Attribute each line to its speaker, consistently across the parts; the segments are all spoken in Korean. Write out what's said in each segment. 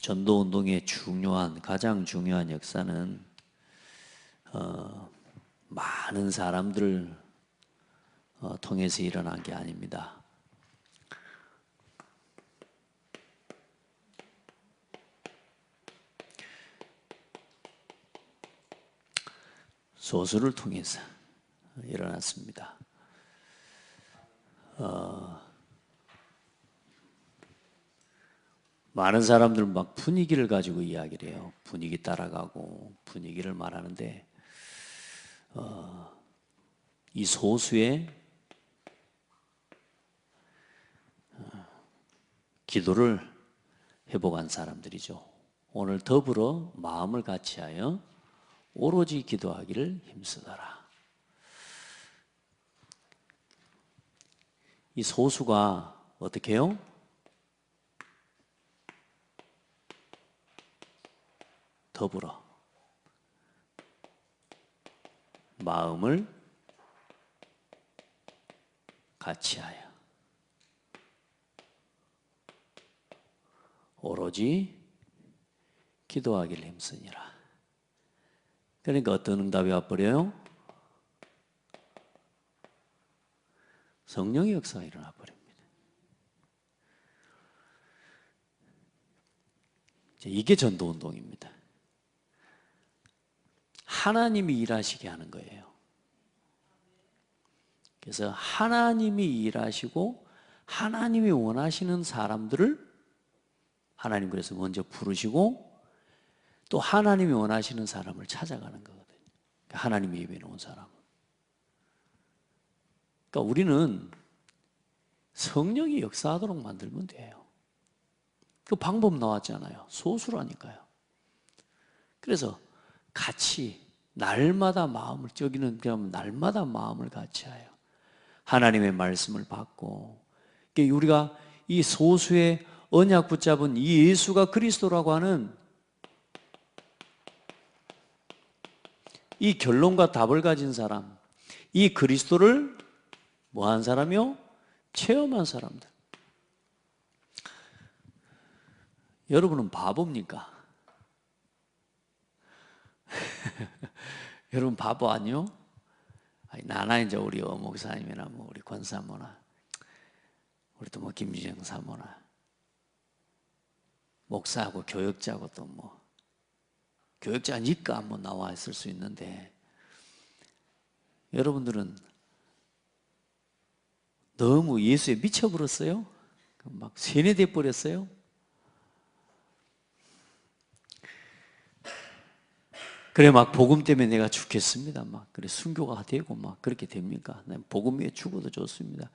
Speaker 1: 전도운동의 가장 중요한 역사는 많은 사람들을 통해서 일어난 게 아닙니다. 소수를 통해서 일어났습니다. 많은 사람들은 막 분위기를 가지고 이야기를 해요. 분위기 따라가고 분위기를 말하는데 이 소수의 기도를 회복한 사람들이죠. 오늘 더불어 마음을 같이하여 오로지 기도하기를 힘쓰더라. 이 소수가 어떻게 해요? 더불어 마음을 같이하여 오로지 기도하기를 힘쓰니라. 그러니까 어떤 응답이 와버려요? 성령의 역사가 일어나 버립니다. 이게 전도운동입니다. 하나님이 일하시게 하는 거예요. 그래서 하나님이 일하시고 하나님이 원하시는 사람들을 하나님 그래서 먼저 부르시고 또 하나님이 원하시는 사람을 찾아가는 거거든요. 하나님이 예배해 놓은 사람. 그러니까 우리는 성령이 역사하도록 만들면 돼요. 그 방법 나왔잖아요. 소수라니까요. 그래서 같이 날마다 마음을 저기는 그냥 날마다 마음을 같이하여 하나님의 말씀을 받고 우리가 이 소수의 언약 붙잡은 이 예수가 그리스도라고 하는 이 결론과 답을 가진 사람, 이 그리스도를 뭐한 사람이요? 체험한 사람들. 여러분은 바보입니까? 여러분 바보 아니요? 나나 이제 우리 목사님이나 뭐 우리 권사모나 우리 또 뭐 김주영 사모나 목사하고 교역자하고 또 뭐 교역자니까 뭐 나와 있을 수 있는데 여러분들은 너무 예수에 미쳐버렸어요? 막 세뇌돼 버렸어요? 그래 막 복음 때문에 내가 죽겠습니다. 막 그래 순교가 되고 막 그렇게 됩니까? 복음 위에 죽어도 좋습니다.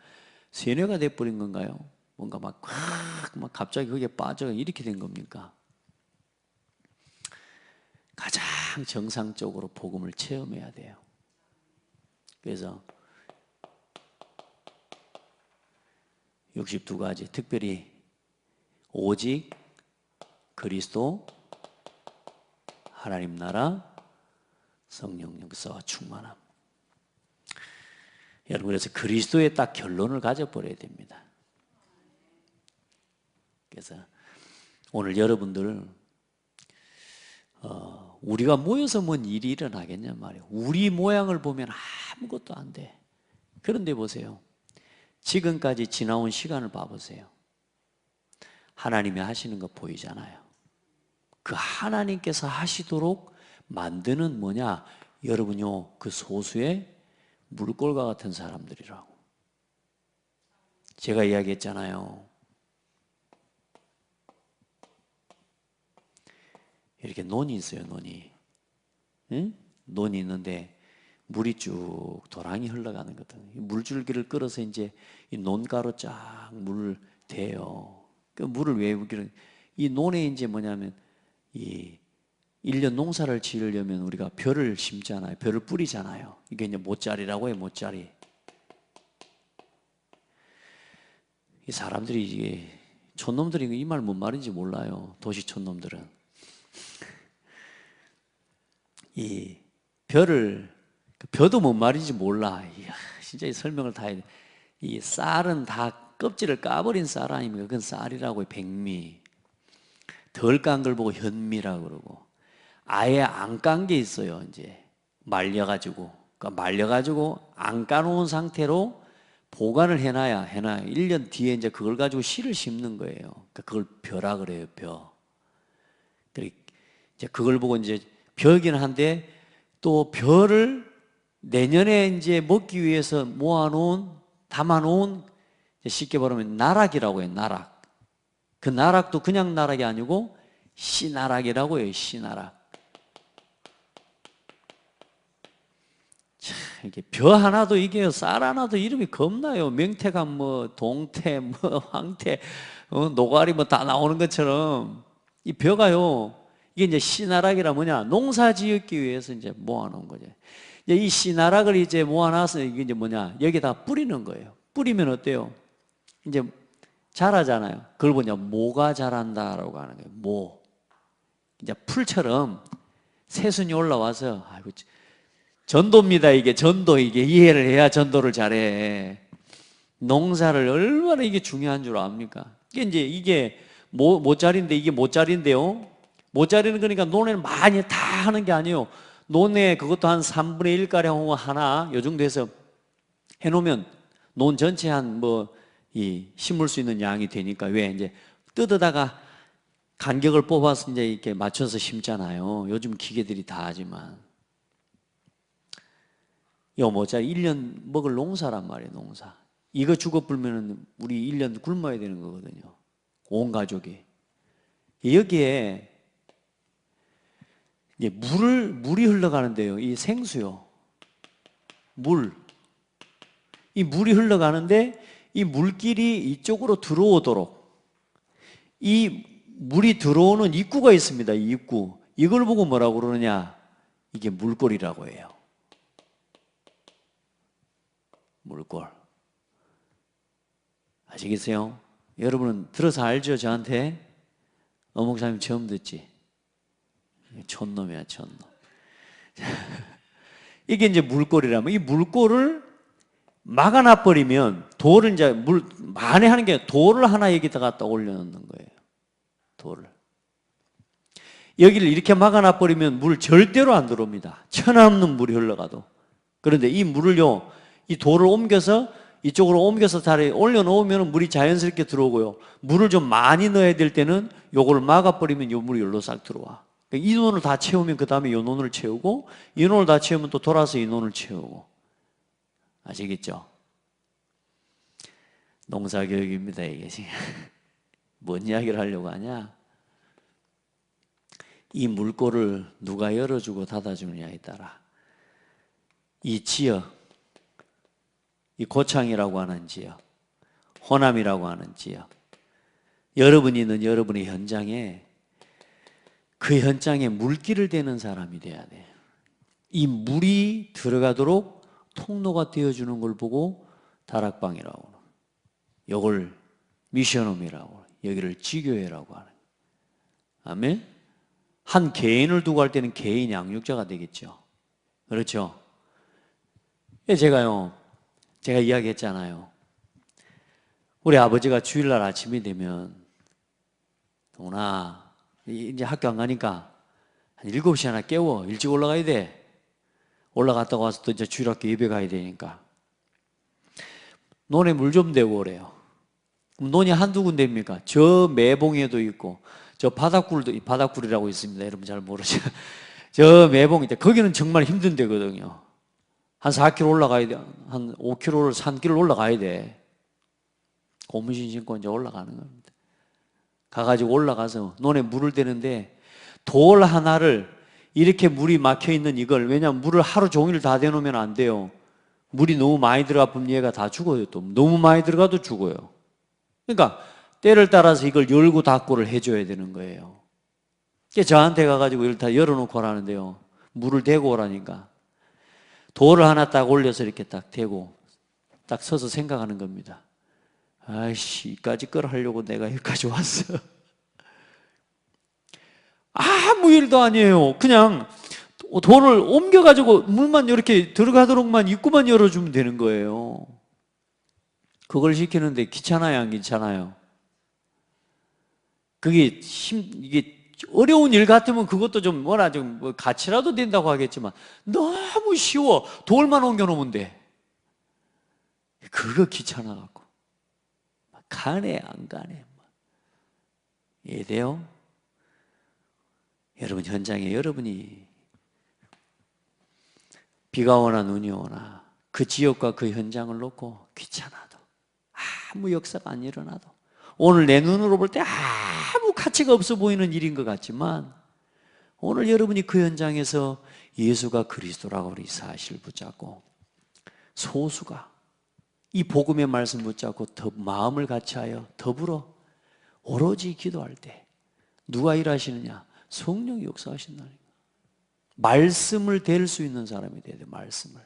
Speaker 1: 세뇌가 돼 버린 건가요? 뭔가 막 갑자기 거기에 빠져 이렇게 된 겁니까? 가장 정상적으로 복음을 체험해야 돼요. 그래서 62가지 특별히 오직 그리스도 하나님 나라 성령 역사와 충만함. 여러분 그래서 그리스도의 딱 결론을 가져버려야 됩니다. 그래서 오늘 여러분들 우리가 모여서 뭔 일이 일어나겠냐 말이에요. 우리 모양을 보면 아무것도 안 돼. 그런데 보세요. 지금까지 지나온 시간을 봐보세요. 하나님이 하시는 거 보이잖아요. 그 하나님께서 하시도록 만드는 뭐냐? 여러분요, 그 소수의 물골과 같은 사람들이라고. 제가 이야기했잖아요. 이렇게 논이 있어요, 논이. 응? 논이 있는데 물이 쭉 도랑이 흘러가는 거거든요. 물줄기를 끌어서 이제 이 논가로 쫙 물을 대요. 그 물을 왜 우기는 이 논에 이제 뭐냐면 이 1년 농사를 지으려면 우리가 벼를 심잖아요. 벼를 뿌리잖아요. 이게 이제 모짜리라고 해요, 모짜리. 이 사람들이 이게 촌놈들이 이 말 뭔 말인지 몰라요. 도시 촌놈들은. 이 벼도 뭔 말인지 몰라. 이야, 진짜 이 설명을 다 해야 돼. 이 쌀은 다 껍질을 까버린 쌀 아닙니까? 그건 쌀이라고 해요, 백미. 덜 깐 걸 보고 현미라 그러고, 아예 안 깐 게 있어요. 이제 말려가지고, 그러니까 말려가지고 안 까놓은 상태로 보관을 해놔야 1년 뒤에 이제 그걸 가지고 씨를 심는 거예요. 그러니까 그걸 벼라 그래요, 벼. 이제 그걸 보고 이제 벼긴 한데, 또 벼를 내년에 이제 먹기 위해서 담아놓은, 쉽게 말하면 나락이라고 해요, 나락. 그 나락도 그냥 나락이 아니고 씨나락이라고 해요, 씨나락. 참, 이게 벼 하나도 이게 쌀 하나도 이름이 겁나요. 명태가 뭐 동태, 뭐 황태, 노가리 뭐 다 나오는 것처럼 이 벼가요. 이게 이제 씨나락이라 뭐냐? 농사 지었기 위해서 이제 모아놓은 거죠. 이제 이 씨나락을 이제 모아놔서 이게 이제 뭐냐? 여기다 뿌리는 거예요. 뿌리면 어때요? 이제 자라잖아요. 그걸 뭐냐? 모가 자란다라고 하는 거예요. 모. 이제 풀처럼 새순이 올라와서, 아이고, 전도입니다. 이게 전도, 이게 이해를 해야 전도를 잘해. 농사를 얼마나 이게 중요한 줄 압니까? 이게 모짜리인데, 이게 모짜리인데요. 모짜리는 그러니까 논에는 많이 다 하는 게 아니에요. 논에 그것도 한 3분의 1가량 하나, 요 정도 해서 해놓으면 논 전체 심을 수 있는 양이 되니까, 왜 이제 뜯어다가 간격을 뽑아서 이제 이렇게 맞춰서 심잖아요. 요즘 기계들이 다 하지만. 요 모짜리 1년 먹을 농사란 말이에요, 농사. 이거 죽어불면은 우리 1년 굶어야 되는 거거든요. 온 가족이. 여기에 이제 물이 흘러가는데요. 이 생수요. 이 물이 흘러가는데, 이 물길이 이쪽으로 들어오도록, 이 물이 들어오는 입구가 있습니다. 이 입구. 이걸 보고 뭐라고 그러느냐? 이게 물골이라고 해요. 물골. 아시겠어요? 여러분은 들어서 알죠? 저한테? 어목사님 처음 듣지? 촌놈이야, 촌놈. 이게 이제 물골이라면, 이 물골을 막아놔버리면, 돌을 이제 만회하는 게, 돌을 하나 여기다 갖다 올려놓는 거예요. 돌을. 여기를 이렇게 막아놔버리면 물 절대로 안 들어옵니다. 천하없는 물이 흘러가도. 그런데 이 물을요, 이 돌을 옮겨서 이쪽으로 옮겨서 다리에 올려놓으면 물이 자연스럽게 들어오고요. 물을 좀 많이 넣어야 될 때는 요걸 막아버리면 요 물이 여기로 싹 들어와. 이 논을 다 채우면 그 다음에 요 논을 채우고, 이 논을 다 채우면 또 돌아서 이 논을 채우고. 아시겠죠? 농사교육입니다, 이게 지금. 뭔 이야기를 하려고 하냐? 이 물골을 누가 열어주고 닫아주느냐에 따라 이 지역, 이 고창이라고 하는 지역, 호남이라고 하는 지역, 여러분이 있는 여러분의 현장에, 그 현장에 물길을 대는 사람이 돼야 돼요. 이 물이 들어가도록 통로가 되어주는 걸 보고 다락방이라고 하는, 이걸 미션홈이라고 하는, 여기를 지교회라고 하는. 아멘? 한 개인을 두고 할 때는 개인 양육자가 되겠죠. 그렇죠? 제가 이야기했잖아요. 우리 아버지가 주일날 아침이 되면, 동훈아, 이제 학교 안 가니까 한 7시 하나 깨워. 일찍 올라가야 돼. 올라갔다가 와서 또 이제 주일학교 예배 가야 되니까. 논에 물 좀 대고 그래요. 그럼 논이 한두 군데입니까? 저 매봉에도 있고, 저 바닥굴이라고 있습니다. 여러분 잘 모르죠? 저 매봉 있대. 거기는 정말 힘든 데거든요. 한 4km 올라가야 돼. 한 5km를 산길을 올라가야 돼. 고무신 신고 이제 올라가는 겁니다. 가가지고 올라가서 논에 물을 대는데, 돌 하나를 이렇게 물이 막혀 있는 이걸, 왜냐하면 물을 하루 종일 다 대놓으면 안 돼요. 물이 너무 많이 들어가 보면 얘가 다 죽어요. 또 너무 많이 들어가도 죽어요. 그러니까 때를 따라서 이걸 열고 닫고를 해줘야 되는 거예요. 저한테 가가지고 이걸 다 열어놓고 하라는데요, 물을 대고 오라니까 돌을 하나 딱 올려서 이렇게 딱 대고 딱 서서 생각하는 겁니다. 아이씨, 이까지 걸 하려고 내가 여기까지 왔어. 아무 일도 아니에요. 그냥 돌을 옮겨가지고 물만 이렇게 들어가도록만 입구만 열어주면 되는 거예요. 그걸 시키는데 귀찮아요, 안 귀찮아요? 이게 어려운 일 같으면 그것도 좀 뭐라 좀 뭐 같이라도 된다고 하겠지만 너무 쉬워. 돌만 옮겨놓으면 돼. 그거 귀찮아갖고 가네 안 가네. 이해돼요? 여러분 현장에 여러분이 비가 오나 눈이 오나 그 지역과 그 현장을 놓고 귀찮아도 아무 역사가 안 일어나도 오늘 내 눈으로 볼 때 아무 가치가 없어 보이는 일인 것 같지만 오늘 여러분이 그 현장에서 예수가 그리스도라고 우리 사실을 붙잡고 소수가 이 복음의 말씀 붙잡고 더 마음을 같이하여 더불어 오로지 기도할 때 누가 일하시느냐? 성령이 역사하신다니까. 말씀을 댈 수 있는 사람이 돼야 돼. 말씀을.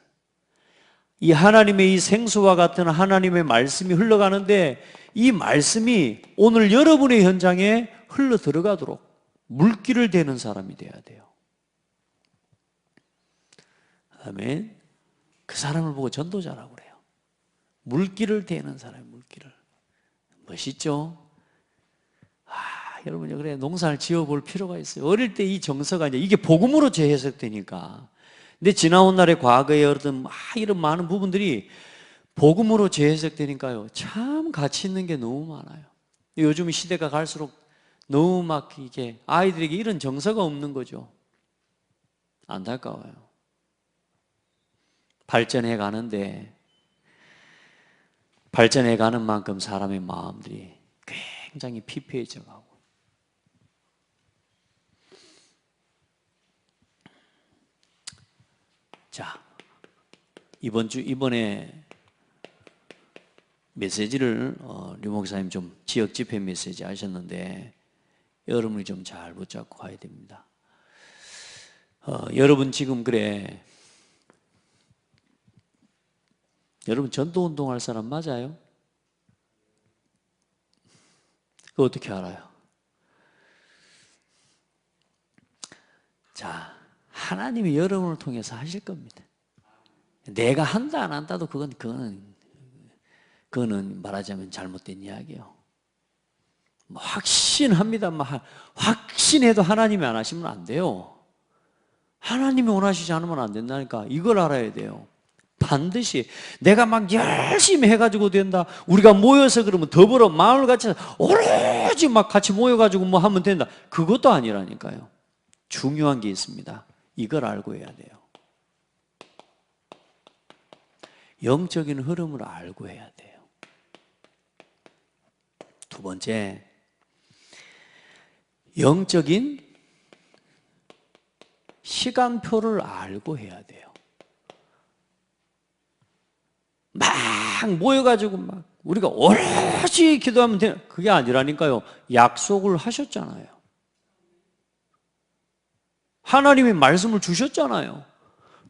Speaker 1: 이 하나님의 이 생수와 같은 하나님의 말씀이 흘러가는데 이 말씀이 오늘 여러분의 현장에 흘러 들어가도록 물길을 대는 사람이 돼야 돼요. 아멘. 그 사람을 보고 전도자라고 그래요. 물길을 대는 사람이 물길을. 멋있죠? 여러분, 그래, 농사를 지어볼 필요가 있어요. 어릴 때 이 정서가 이게 복음으로 재해석되니까. 근데 지나온 날의 과거에 어떤 이런 많은 부분들이 복음으로 재해석되니까요. 참 가치 있는 게 너무 많아요. 요즘 시대가 갈수록 너무 막 이게 아이들에게 이런 정서가 없는 거죠. 안타까워요. 발전해 가는데, 발전해 가는 만큼 사람의 마음들이 굉장히 피폐해져 가고. 자, 이번에 메시지를 류 목사님 좀 지역 집회 메시지 하셨는데 여러분이 좀 잘 붙잡고 가야 됩니다. 여러분 지금 그래, 여러분 전도운동 할 사람 맞아요? 그거 어떻게 알아요? 자, 하나님이 여러분을 통해서 하실 겁니다. 내가 한다 안 한다도 그거는 말하자면 잘못된 이야기예요. 확신합니다만 확신해도 하나님이 안 하시면 안 돼요. 하나님이 원하시지 않으면 안 된다니까. 이걸 알아야 돼요. 반드시 내가 막 열심히 해가지고 된다. 우리가 모여서 그러면 더불어 마음을 같이 오로지 막 같이 모여가지고 뭐 하면 된다. 그것도 아니라니까요. 중요한 게 있습니다. 이걸 알고 해야 돼요. 영적인 흐름을 알고 해야 돼요. 두 번째, 영적인 시간표를 알고 해야 돼요. 막 모여가지고 막 우리가 오롯이 기도하면 되는 그게 아니라니까요. 약속을 하셨잖아요. 하나님이 말씀을 주셨잖아요.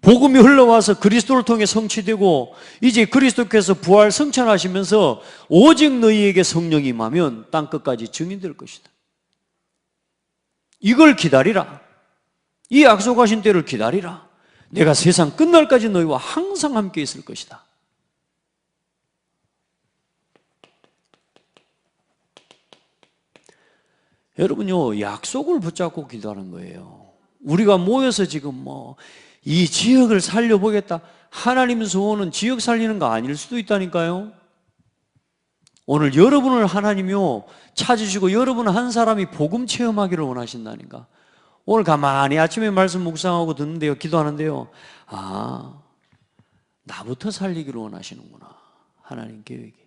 Speaker 1: 복음이 흘러와서 그리스도를 통해 성취되고 이제 그리스도께서 부활 성천하시면서 오직 너희에게 성령이 임하면 땅끝까지 증인될 것이다. 이걸 기다리라. 이 약속하신 때를 기다리라. 내가 세상 끝날까지 너희와 항상 함께 있을 것이다. 여러분요, 약속을 붙잡고 기도하는 거예요. 우리가 모여서 지금 이 지역을 살려보겠다. 하나님 소원은 지역 살리는 거 아닐 수도 있다니까요. 오늘 여러분을 하나님이요 찾으시고 여러분 한 사람이 복음 체험하기를 원하신다니까. 오늘 가만히 아침에 말씀 묵상하고 듣는데요, 기도하는데요. 나부터 살리기를 원하시는구나. 하나님 계획이.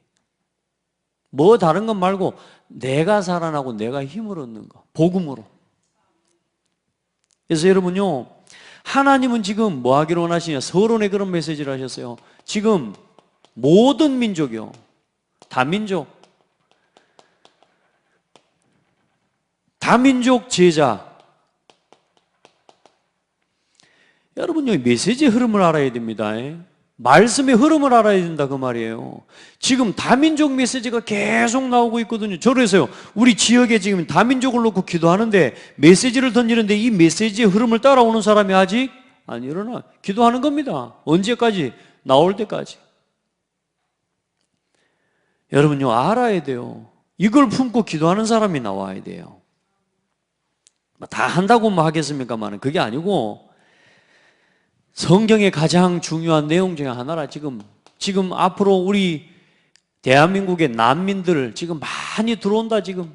Speaker 1: 뭐 다른 것 말고 내가 살아나고 내가 힘을 얻는 거. 복음으로. 그래서 여러분요, 하나님은 지금 뭐 하기를 원하시냐? 서론에 그런 메시지를 하셨어요. 지금 모든 민족이요, 다민족 제자. 여러분요, 메시지의 흐름을 알아야 됩니다. 말씀의 흐름을 알아야 된다 그 말이에요. 지금 다민족 메시지가 계속 나오고 있거든요. 저래서요, 우리 지역에 지금 다민족을 놓고 기도하는데 메시지를 던지는데 이 메시지의 흐름을 따라오는 사람이 아직 안 일어나. 기도하는 겁니다. 언제까지? 나올 때까지. 여러분요, 알아야 돼요. 이걸 품고 기도하는 사람이 나와야 돼요. 다 한다고 뭐 하겠습니까만 그게 아니고 성경의 가장 중요한 내용 중에 하나라. 지금 앞으로 우리 대한민국의 난민들 지금 많이 들어온다. 지금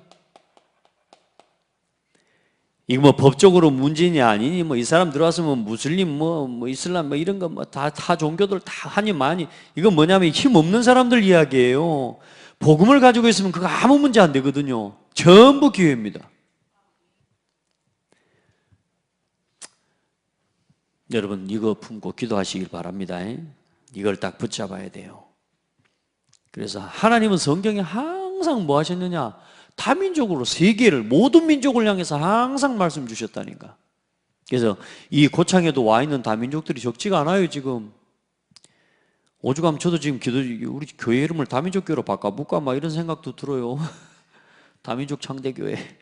Speaker 1: 이거 뭐 법적으로 문제냐 아니니 뭐 이 사람 들어왔으면 무슬림 뭐 이슬람 뭐 이런 거 뭐 다 종교들 다 하니 많이 이건 뭐냐면 힘 없는 사람들 이야기예요. 복음을 가지고 있으면 그거 아무 문제 안 되거든요. 전부 기회입니다. 여러분 이거 품고 기도하시길 바랍니다. 이걸 딱 붙잡아야 돼요. 그래서 하나님은 성경에 항상 뭐 하셨느냐? 다민족으로 세계를 모든 민족을 향해서 항상 말씀 주셨다니까. 그래서 이 고창에도 와 있는 다민족들이 적지가 않아요. 지금 오죽하면 저도 지금 우리 교회 이름을 다민족교회로 바꿔볼까 막 이런 생각도 들어요. 다민족 창대교회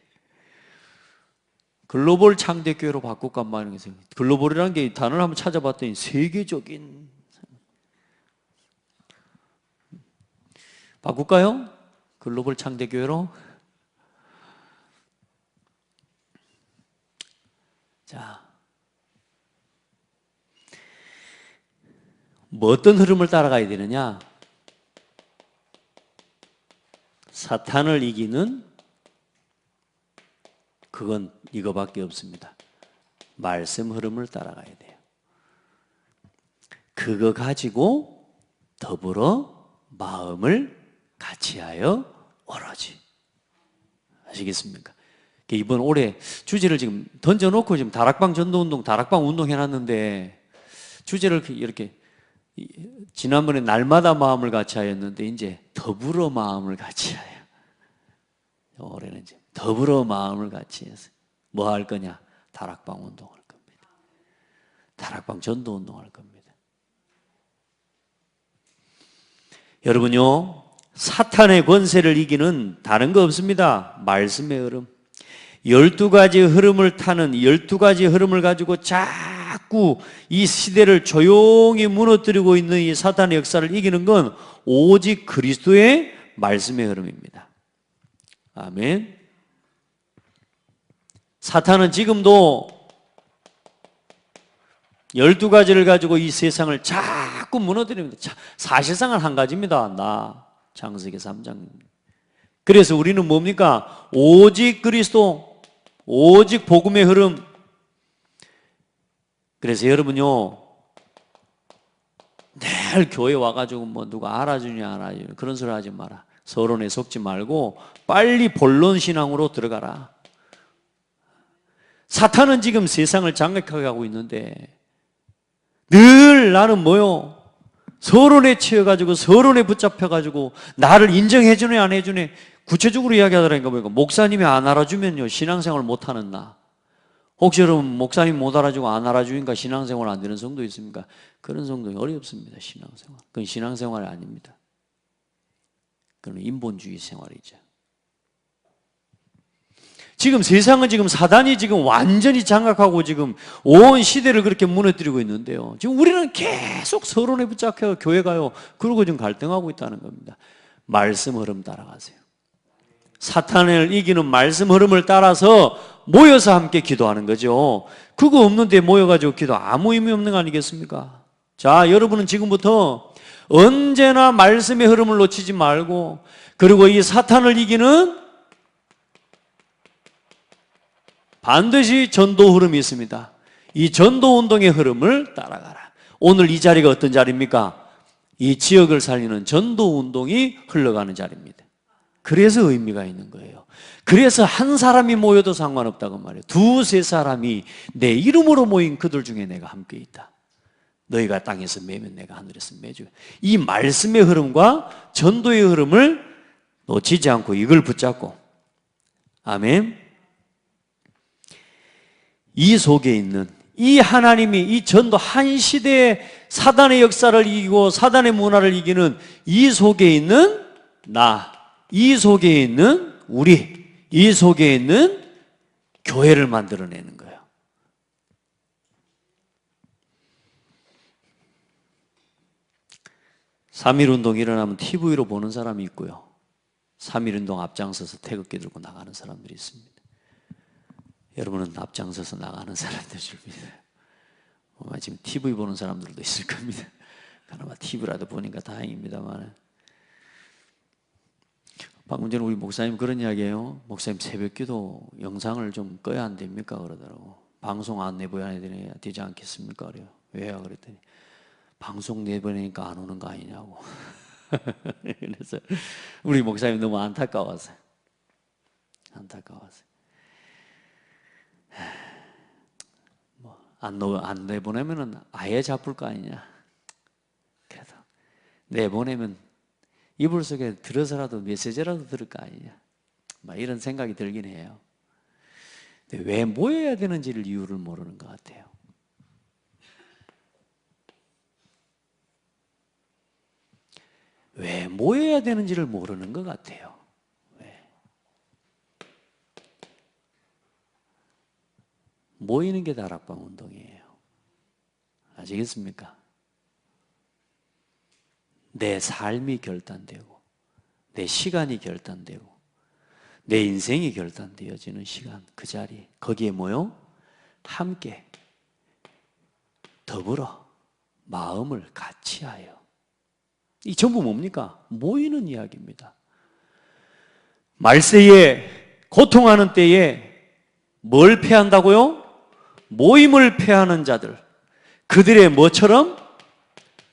Speaker 1: 글로벌 창대교회로 바꿀까 막 이런 생각. 글로벌이라는 게 단어를 한번 찾아봤더니 세계적인 바꿀까요? 글로벌 창대교회로. 자, 뭐 어떤 흐름을 따라가야 되느냐? 사탄을 이기는 그건 이거밖에 없습니다. 말씀 흐름을 따라가야 돼요. 그거 가지고 더불어 마음을 같이하여 오로지. 아시겠습니까? 이번 올해 주제를 지금 던져놓고 지금 다락방 전도운동, 다락방 운동 해놨는데 주제를 이렇게 지난번에 날마다 마음을 같이하였는데 이제 더불어 마음을 같이하여. 올해는 이제 더불어 마음을 같이해서 뭐 할 거냐? 다락방 운동할 겁니다. 다락방 전도운동 할 겁니다. 여러분요, 사탄의 권세를 이기는 다른 거 없습니다. 말씀의 흐름. 12가지 흐름을 타는 12가지 흐름을 가지고 자꾸 이 시대를 조용히 무너뜨리고 있는 이 사탄의 역사를 이기는 건 오직 그리스도의 말씀의 흐름입니다. 아멘. 사탄은 지금도 12가지를 가지고 이 세상을 자꾸 무너뜨립니다. 사실상은 한 가지입니다. 창세기 3장. 그래서 우리는 뭡니까? 오직 그리스도, 오직 복음의 흐름. 그래서 여러분요, 늘 교회 와가지고 뭐 누가 알아주냐 안 알아주냐 그런 소리 하지 마라. 서론에 속지 말고 빨리 본론 신앙으로 들어가라. 사탄은 지금 세상을 장악하게 하고 있는데 늘 나는 뭐요? 서론에 치여가지고 서론에 붙잡혀가지고 나를 인정해주네 안 해주네. 구체적으로 이야기하더라니까 보니까 목사님이 안 알아주면요 신앙생활 못하는 나. 혹시 여러분 목사님 못 알아주고 안 알아주니까 신앙생활 안 되는 성도 있습니까? 그런 성도 어렵습니다. 신앙생활. 그건 신앙생활이 아닙니다. 그건 인본주의 생활이죠. 지금 세상은 지금 사단이 지금 완전히 장악하고 지금 온 시대를 그렇게 무너뜨리고 있는데요. 지금 우리는 계속 서론에 붙잡혀 교회 가요. 그러고 지금 갈등하고 있다는 겁니다. 말씀 흐름 따라가세요. 사탄을 이기는 말씀 흐름을 따라서 모여서 함께 기도하는 거죠. 그거 없는데 모여가지고 기도 아무 의미 없는 거 아니겠습니까? 자, 여러분은 지금부터 언제나 말씀의 흐름을 놓치지 말고 그리고 이 사탄을 이기는 반드시 전도 흐름이 있습니다. 이 전도 운동의 흐름을 따라가라. 오늘 이 자리가 어떤 자리입니까? 이 지역을 살리는 전도 운동이 흘러가는 자리입니다. 그래서 의미가 있는 거예요. 그래서 한 사람이 모여도 상관없다고 말해요. 두세 사람이 내 이름으로 모인 그들 중에 내가 함께 있다. 너희가 땅에서 매면 내가 하늘에서 매주. 이 말씀의 흐름과 전도의 흐름을 놓치지 않고 이걸 붙잡고, 아멘. 이 속에 있는 이 하나님이 이 전도 한 시대의 사단의 역사를 이기고 사단의 문화를 이기는 이 속에 있는 나, 이 속에 있는 우리, 이 속에 있는 교회를 만들어내는 거예요. (3.1) 운동이 일어나면 TV로 보는 사람이 있고요, 3.1운동 앞장서서 태극기 들고 나가는 사람들이 있습니다. 여러분은 앞장서서 나가는 사람들 줄입니다. 지금 TV 보는 사람들도 있을 겁니다. 그나마 TV라도 보니까 다행입니다만. 방금 전에 우리 목사님 그런 이야기예요. 목사님 새벽기도 영상을 좀 꺼야 안 됩니까? 그러더라고. 방송 안 내보내야 되지 않겠습니까? 그래요. 왜요? 그랬더니 방송 내보내니까 안 오는 거 아니냐고. 그래서 우리 목사님 너무 안타까웠어요. 안타까웠어요. 안 내보내면은 아예 잡을 거 아니냐. 그래도 내보내면 이불 속에 들어서라도 메시지라도 들을 거 아니냐. 막 이런 생각이 들긴 해요. 근데 왜 모여야 되는지를 이유를 모르는 것 같아요. 왜 모여야 되는지를 모르는 것 같아요. 왜? 모이는 게 다락방 운동이에요. 아시겠습니까? 내 삶이 결단되고 내 시간이 결단되고 내 인생이 결단되어지는 시간, 그 자리, 거기에 모여 함께 더불어 마음을 같이하여, 이 전부 뭡니까? 모이는 이야기입니다. 말세에 고통하는 때에 뭘 패한다고요? 모임을 패하는 자들, 그들의 뭐처럼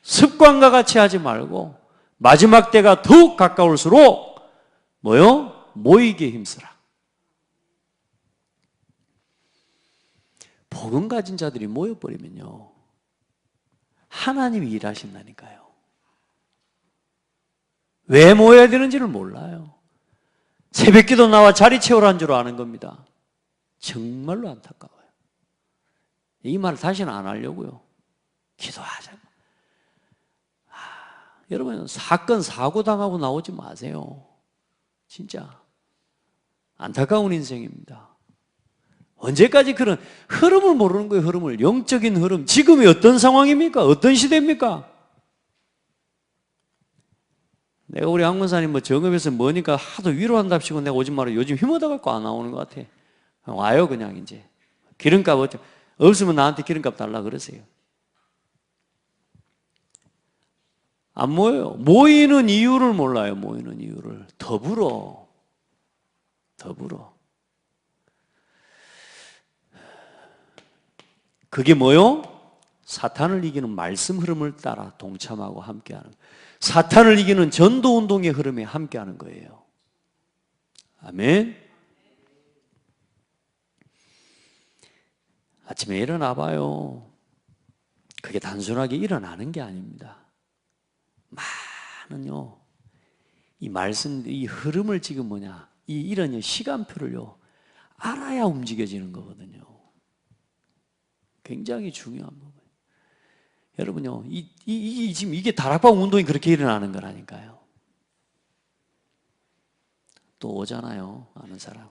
Speaker 1: 습관과 같이 하지 말고 마지막 때가 더욱 가까울수록 뭐요? 모이기에 힘쓰라. 복음 가진 자들이 모여버리면요, 하나님이 일하신다니까요. 왜 모여야 되는지를 몰라요. 새벽기도 나와 자리 채우라는 줄 아는 겁니다. 정말로 안타까워요. 이 말을 다시는 안 하려고요. 기도하자고. 여러분, 사건 사고 당하고 나오지 마세요. 진짜 안타까운 인생입니다. 언제까지 그런 흐름을 모르는 거예요. 흐름을, 영적인 흐름. 지금이 어떤 상황입니까? 어떤 시대입니까? 내가 우리 황문사님 뭐 정읍에서 뭐니까 하도 위로한답시고 내가 오지 마라. 요즘 힘얻어 갖고 안 나오는 것 같아. 와요 그냥. 이제 기름값 없으면 나한테 기름값 달라 그러세요. 안 모여요. 모이는 이유를 몰라요. 모이는 이유를. 더불어. 그게 뭐요? 사탄을 이기는 말씀 흐름을 따라 동참하고 함께하는, 사탄을 이기는 전도운동의 흐름에 함께하는 거예요. 아멘. 아침에 일어나 봐요. 그게 단순하게 일어나는 게 아닙니다. 많은요, 이 말씀, 이 흐름을 지금 이런 시간표를요 알아야 움직여지는 거거든요. 굉장히 중요한 부분이에요. 여러분요, 지금 이게 다락방 운동이 그렇게 일어나는 거라니까요. 또 오잖아요, 아는 사람.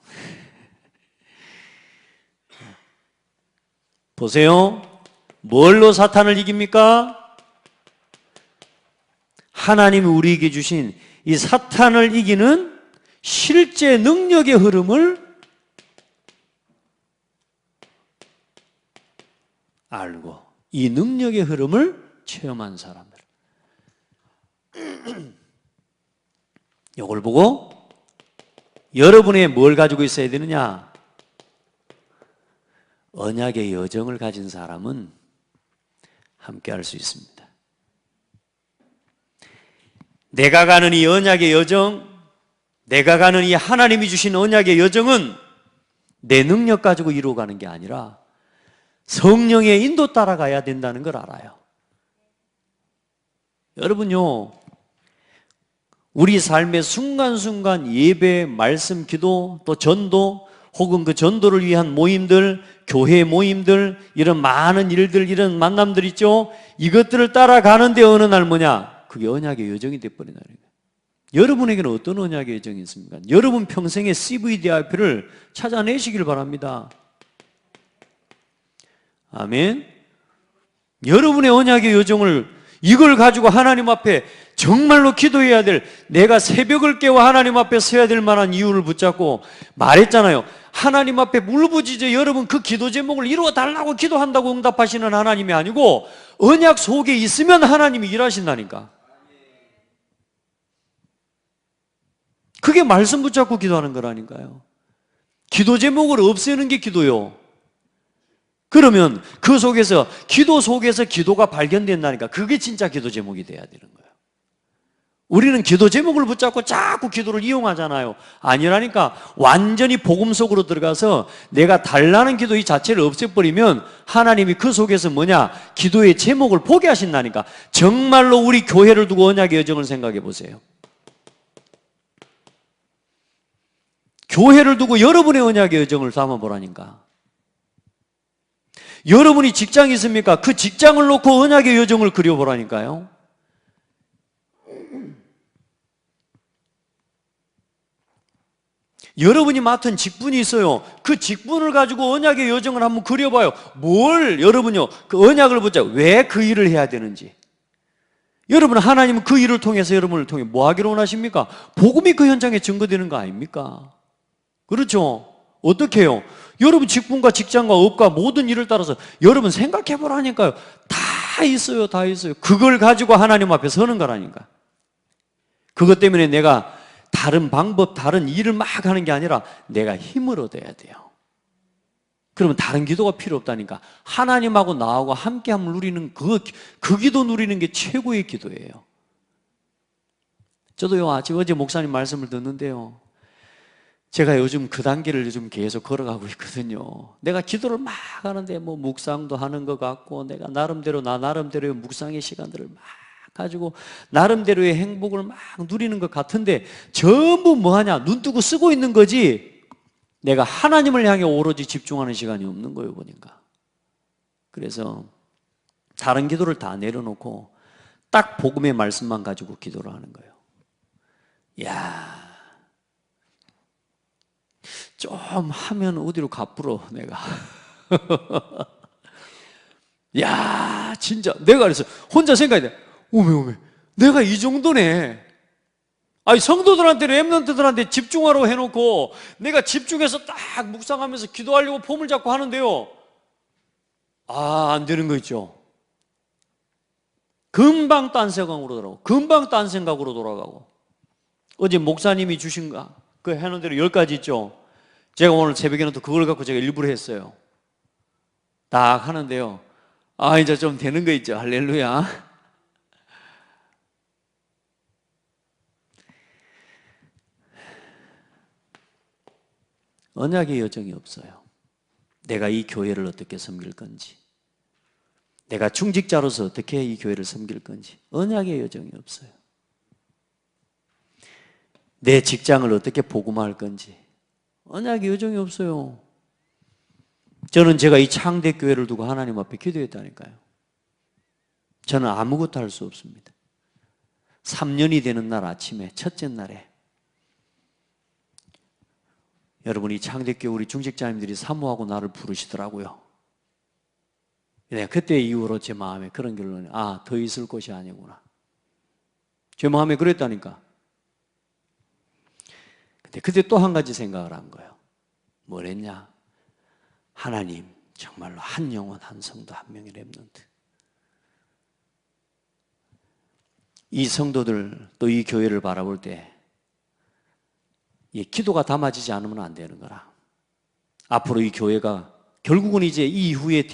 Speaker 1: 보세요. 뭘로 사탄을 이깁니까? 하나님이 우리에게 주신 이 사탄을 이기는 실제 능력의 흐름을 알고 이 능력의 흐름을 체험한 사람들. 이걸 보고 여러분이 뭘 가지고 있어야 되느냐? 언약의 여정을 가진 사람은 함께 할 수 있습니다. 내가 가는 이 언약의 여정, 내가 가는 이 하나님이 주신 언약의 여정은 내 능력 가지고 이루어가는 게 아니라 성령의 인도 따라가야 된다는 걸 알아요. 여러분요, 우리 삶의 순간순간 예배, 말씀, 기도, 또 전도, 혹은 그 전도를 위한 모임들, 교회 모임들, 이런 많은 일들, 이런 만남들 있죠? 이것들을 따라가는데 어느 날 그게 언약의 여정이 돼버린다는 거예요. 여러분에게는 어떤 언약의 여정이 있습니까? 여러분 평생의 CVDIP를 찾아내시길 바랍니다. 아멘. 여러분의 언약의 여정을, 이걸 가지고 하나님 앞에 정말로 기도해야 될, 내가 새벽을 깨워 하나님 앞에 서야 될 만한 이유를 붙잡고 말했잖아요. 하나님 앞에 울부짖어 여러분 그 기도 제목을 이루어 달라고 기도한다고 응답하시는 하나님이 아니고 언약 속에 있으면 하나님이 일하신다니까. 그게 말씀 붙잡고 기도하는 거라니까요. 기도 제목을 없애는 게 기도요. 그러면 그 속에서, 기도 속에서 기도가 발견된다니까. 그게 진짜 기도 제목이 돼야 되는 거예요. 우리는 기도 제목을 붙잡고 자꾸 기도를 이용하잖아요. 아니라니까. 완전히 복음 속으로 들어가서 내가 달라는 기도 이 자체를 없애버리면 하나님이 그 속에서 뭐냐? 기도의 제목을 보게 하신다니까. 정말로 우리 교회를 두고 언약의 여정을 생각해 보세요. 교회를 두고 여러분의 언약의 여정을 담아보라니까. 여러분이 직장이 있습니까? 그 직장을 놓고 언약의 여정을 그려보라니까요. 여러분이 맡은 직분이 있어요. 그 직분을 가지고 언약의 여정을 한번 그려봐요. 뭘 여러분요, 그 언약을 붙잡고 왜 그 일을 해야 되는지. 여러분, 하나님은 그 일을 통해서 여러분을 통해 뭐 하기를 원하십니까? 복음이 그 현장에 증거되는 거 아닙니까? 그렇죠? 어떻게 해요? 여러분 직분과 직장과 업과 모든 일을 따라서 여러분 생각해 보라니까요. 다 있어요. 다 있어요. 그걸 가지고 하나님 앞에 서는 거라니까. 그것 때문에 내가 다른 방법, 다른 일을 막 하는 게 아니라 내가 힘을 얻어야 돼요. 그러면 다른 기도가 필요 없다니까. 하나님하고 나하고 함께함을 누리는 그 기도 누리는 게 최고의 기도예요. 저도요, 어제 목사님 말씀을 듣는데요, 제가 요즘 그 단계를 요즘 계속 걸어가고 있거든요. 내가 기도를 막 하는데 뭐 묵상도 하는 것 같고, 내가 나름대로 나 나름대로의 묵상의 시간들을 막 가지고 나름대로의 행복을 막 누리는 것 같은데 전부 뭐하냐? 눈 뜨고 쓰고 있는 거지 내가 하나님을 향해 오로지 집중하는 시간이 없는 거예요, 보니까. 그래서 다른 기도를 다 내려놓고 딱 복음의 말씀만 가지고 기도를 하는 거예요. 야, 좀 하면 어디로 가불어 내가. 야, 진짜 내가 그래서 혼자 생각해. 오메 내가 이 정도네. 아니, 성도들한테, 렘넌트들한테 집중하라고 해놓고 내가 집중해서 딱 묵상하면서 기도하려고 폼을 잡고 하는데요, 안 되는 거 있죠. 금방 딴 생각으로 돌아가고, 금방 딴 생각으로 돌아가고. 어제 목사님이 주신 그 해놓은 대로 10가지 있죠. 제가 오늘 새벽에는 또 그걸 갖고 제가 일부러 했어요. 딱 하는데요, 이제 좀 되는 거 있죠. 할렐루야. 언약의 여정이 없어요. 내가 이 교회를 어떻게 섬길 건지, 내가 중직자로서 어떻게 이 교회를 섬길 건지 언약의 여정이 없어요. 내 직장을 어떻게 복음화할 건지 언약의 여정이 없어요. 저는 제가 이 창대교회를 두고 하나님 앞에 기도했다니까요. 저는 아무것도 할 수 없습니다. 3년이 되는 날 아침에, 첫째 날에 여러분이 창대교회 우리 중직자님들이 사모하고 나를 부르시더라고요. 내가 그때 이후로 제 마음에 그런 결론이, 더 있을 곳이 아니구나. 제 마음에 그랬다니까. 근데 그때 또 한 가지 생각을 한 거예요. 뭐랬냐? 하나님, 정말로 한 영혼, 한 성도, 한 명의 렘넌트. 이 성도들, 또 이 교회를 바라볼 때 이 기도가 담아지지 않으면 안 되는 거라. 앞으로 이 교회가 결국은 이제 이후에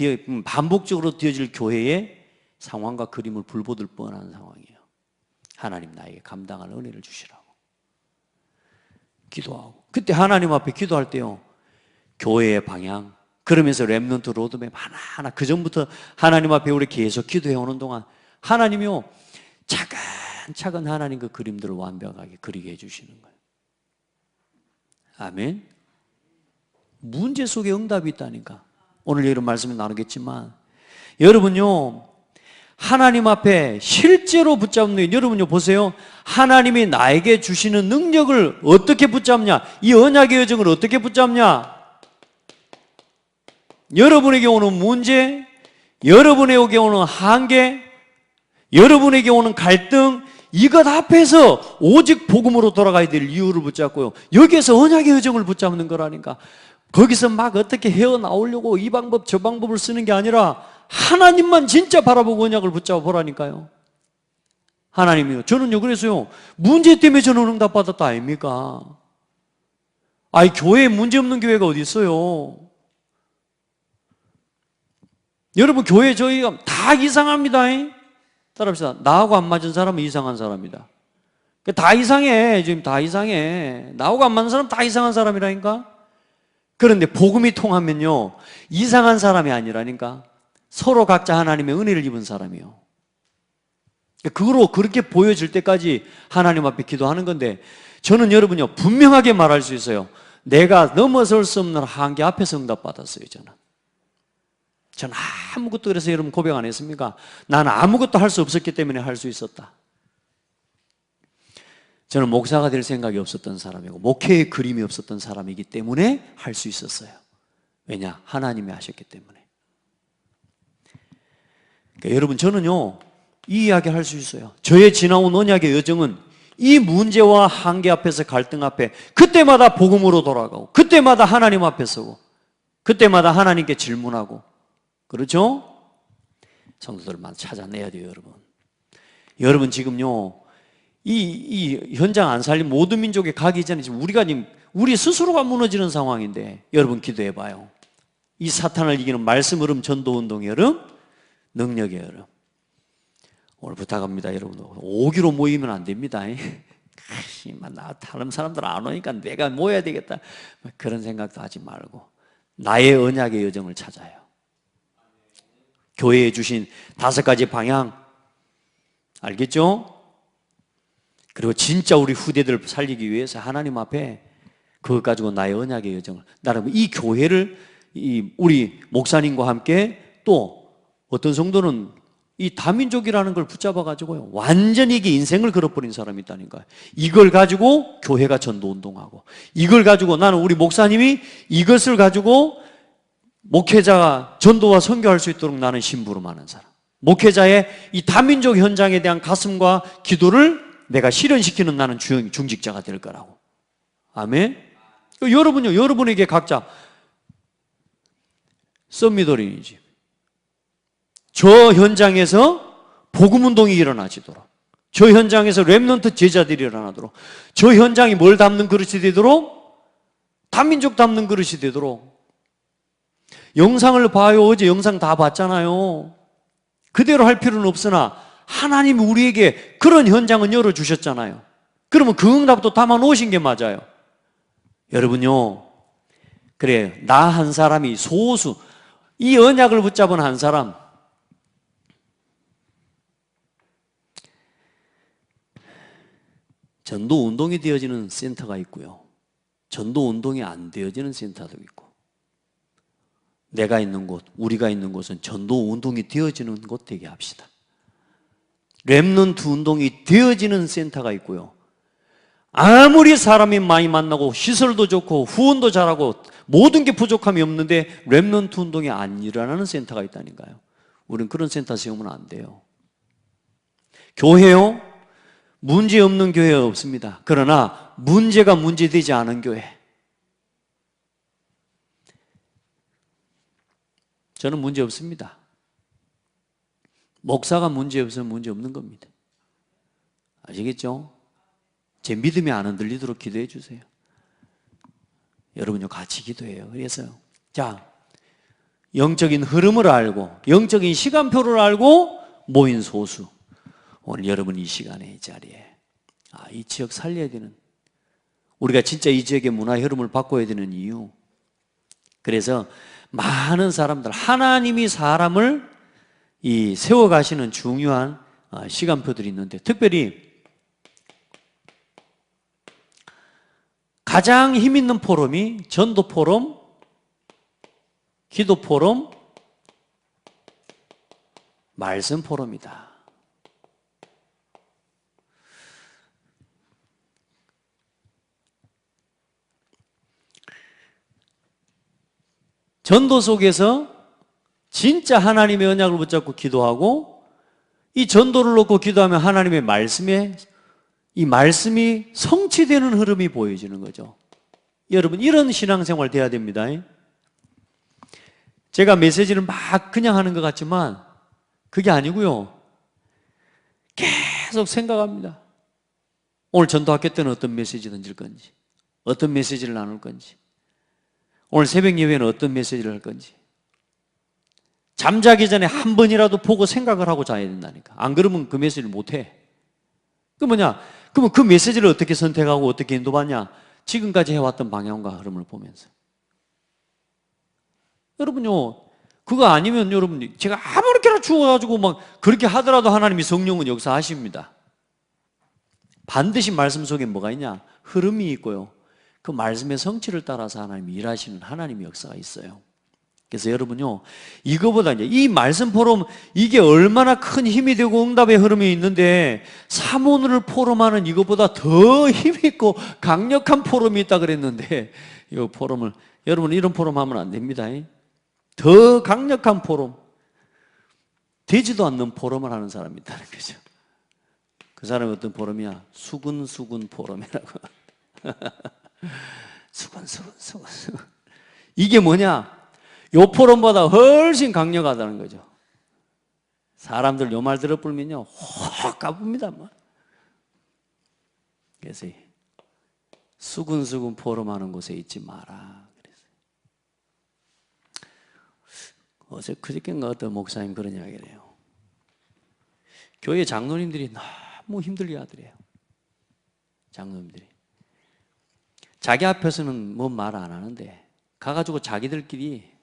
Speaker 1: 반복적으로 되어질 교회의 상황과 그림을 불보듯 뻔한 상황이에요. 하나님, 나에게 감당할 은혜를 주시라고 기도하고, 그때 하나님 앞에 기도할 때요, 교회의 방향, 그러면서 렘넌트 로드맵 하나하나, 그 전부터 하나님 앞에 우리 계속 기도해 오는 동안 하나님이요, 차근차근 하나님 그 그림들을 완벽하게 그리게 해주시는 거예요. 아멘. 문제 속에 응답이 있다니까. 오늘 이런 말씀을 나누겠지만, 여러분요, 하나님 앞에 실제로 붙잡는, 여러분요 보세요. 하나님이 나에게 주시는 능력을 어떻게 붙잡냐, 이 언약의 여정을 어떻게 붙잡냐. 여러분에게 오는 문제, 여러분에게 오는 한계, 여러분에게 오는 갈등, 이것 앞에서 오직 복음으로 돌아가야 될 이유를 붙잡고요. 여기에서 언약의 여정을 붙잡는 거라니까. 거기서 막 어떻게 헤어나오려고 이 방법 저 방법을 쓰는 게 아니라 하나님만 진짜 바라보고 언약을 붙잡아 보라니까요. 하나님이요. 저는요, 그래서요, 문제 때문에 저는 응답받았다 아닙니까? 아이, 교회에 문제 없는 교회가 어디 있어요? 여러분, 교회 저희가 다 이상합니다. 따라합시다. 나하고 안 맞은 사람은 이상한 사람이다. 다 이상해. 지금 다 이상해. 나하고 안 맞는 사람 다 이상한 사람이라니까? 그런데 복음이 통하면요, 이상한 사람이 아니라니까? 서로 각자 하나님의 은혜를 입은 사람이요. 그거로 그렇게 보여질 때까지 하나님 앞에 기도하는 건데, 저는 여러분요, 분명하게 말할 수 있어요. 내가 넘어설 수 없는 한계 앞에서 응답받았어요, 저는 아무것도, 그래서 여러분 고백 안 했습니까? 나는 아무것도 할 수 없었기 때문에 할 수 있었다. 저는 목사가 될 생각이 없었던 사람이고 목회의 그림이 없었던 사람이기 때문에 할 수 있었어요. 왜냐? 하나님이 하셨기 때문에. 그러니까 여러분, 저는요, 이 이야기 할 수 있어요. 저의 지나온 언약의 여정은 이 문제와 한계 앞에서, 갈등 앞에 그때마다 복음으로 돌아가고, 그때마다 하나님 앞에 서고, 그때마다 하나님께 질문하고, 그렇죠? 성도들만 찾아내야 돼요, 여러분. 여러분, 지금요, 이 현장 안 살린 모든 민족에 가기 전에 지금 우리 스스로가 무너지는 상황인데, 여러분 기도해 봐요. 이 사탄을 이기는 말씀 흐름 전도 운동의 흐름, 능력의 흐름. 오늘 부탁합니다, 여러분. 오기로 모이면 안 됩니다. 다른 사람들 안 오니까 내가 모여야 되겠다. 그런 생각도 하지 말고 나의 언약의 여정을 찾아요. 교회에 주신 5가지 방향 알겠죠? 그리고 진짜 우리 후대들을 살리기 위해서 하나님 앞에 그것 가지고 나의 언약의 여정을, 나는 이 교회를 우리 목사님과 함께, 또 어떤 성도는 이 다민족이라는 걸 붙잡아가지고요, 완전히 이게 인생을 걸어버린 사람이 있다니까요. 이걸 가지고 교회가 전도운동하고, 이걸 가지고 나는 우리 목사님이 이것을 가지고 목회자가 전도와 선교할 수 있도록 나는 심부름하는 사람, 목회자의 이 다민족 현장에 대한 가슴과 기도를 내가 실현시키는 나는 중직자가 될 거라고. 아멘. 여러분요, 여러분에게 각자 썸미더린이지. 저 현장에서 복음운동이 일어나지도록, 저 현장에서 렘넌트 제자들이 일어나도록, 저 현장이 뭘 담는 그릇이 되도록, 다민족 담는 그릇이 되도록. 영상을 봐요. 어제 영상 다 봤잖아요. 그대로 할 필요는 없으나 하나님이 우리에게 그런 현장은 열어주셨잖아요. 그러면 그 응답도 담아 놓으신 게 맞아요. 여러분요, 그래, 나 한 사람이 소수, 이 언약을 붙잡은 한 사람, 전도 운동이 되어지는 센터가 있고요, 전도 운동이 안 되어지는 센터도 있고, 내가 있는 곳, 우리가 있는 곳은 전도 운동이 되어지는 곳 되게 합시다. 렘넌트 운동이 되어지는 센터가 있고요, 아무리 사람이 많이 만나고 시설도 좋고 후원도 잘하고 모든 게 부족함이 없는데 렘넌트 운동이 안 일어나는 센터가 있다니까요. 우리는 그런 센터 세우면 안 돼요. 교회요, 문제 없는 교회 없습니다. 그러나 문제가 문제되지 않은 교회, 저는 문제 없습니다. 목사가 문제 없으면 문제 없는 겁니다. 아시겠죠? 제 믿음이 안 흔들리도록 기도해 주세요. 여러분요, 같이 기도해요. 그래서요, 자, 영적인 흐름을 알고 영적인 시간표를 알고 모인 소수, 오늘 여러분 이 시간에, 이 자리에, 이 지역 살려야 되는, 우리가 진짜 이 지역의 문화의 흐름을 바꿔야 되는 이유, 그래서 많은 사람들, 하나님이 사람을 세워가시는 중요한 시간표들이 있는데, 특별히 가장 힘 있는 포럼이 전도 포럼, 기도 포럼, 말씀 포럼이다. 전도 속에서 진짜 하나님의 언약을 붙잡고 기도하고, 이 전도를 놓고 기도하면 하나님의 말씀에 이 말씀이 성취되는 흐름이 보여지는 거죠. 여러분, 이런 신앙생활 돼야 됩니다. 제가 메시지를 막 그냥 하는 것 같지만 그게 아니고요. 계속 생각합니다. 오늘 전도학교 때는 어떤 메시지 던질 건지, 어떤 메시지를 나눌 건지, 오늘 새벽 예배는 어떤 메시지를 할 건지. 잠자기 전에 한 번이라도 보고 생각을 하고 자야 된다니까. 안 그러면 그 메시지를 못 해. 그 뭐냐? 그러면 그 메시지를 어떻게 선택하고 어떻게 인도받냐? 지금까지 해왔던 방향과 흐름을 보면서. 여러분요, 그거 아니면 여러분, 제가 아무렇게나 죽어가지고 막 그렇게 하더라도 하나님이 성령은 역사하십니다. 반드시 말씀 속에 뭐가 있냐? 흐름이 있고요. 그 말씀의 성취를 따라서 하나님이 일하시는 하나님의 역사가 있어요. 그래서 여러분요, 이거보다 이제 이 말씀 포럼, 이게 얼마나 큰 힘이 되고 응답의 흐름이 있는데, 사모를 포럼하는 이거보다 더 힘있고 강력한 포럼이 있다 그랬는데, 이 포럼을, 여러분 이런 포럼 하면 안 됩니다. 더 강력한 포럼, 되지도 않는 포럼을 하는 사람이 있다는 거죠. 그 사람이 어떤 포럼이야? 수근수근 포럼이라고. 수근. 이게 뭐냐? 요 포럼보다 훨씬 강력하다는 거죠. 사람들 요 말 들어보면요, 확 까붑니다. 뭐. 그래서 수근수근 포럼하는 곳에 있지 마라. 어제 그저께인가 어떤 목사님 그런 이야기를 해요. 교회 장로님들이 너무 힘들게 하더래요. 장로님들이. 자기 앞에서는 뭐 말 안 하는데 가가지고 자기들끼리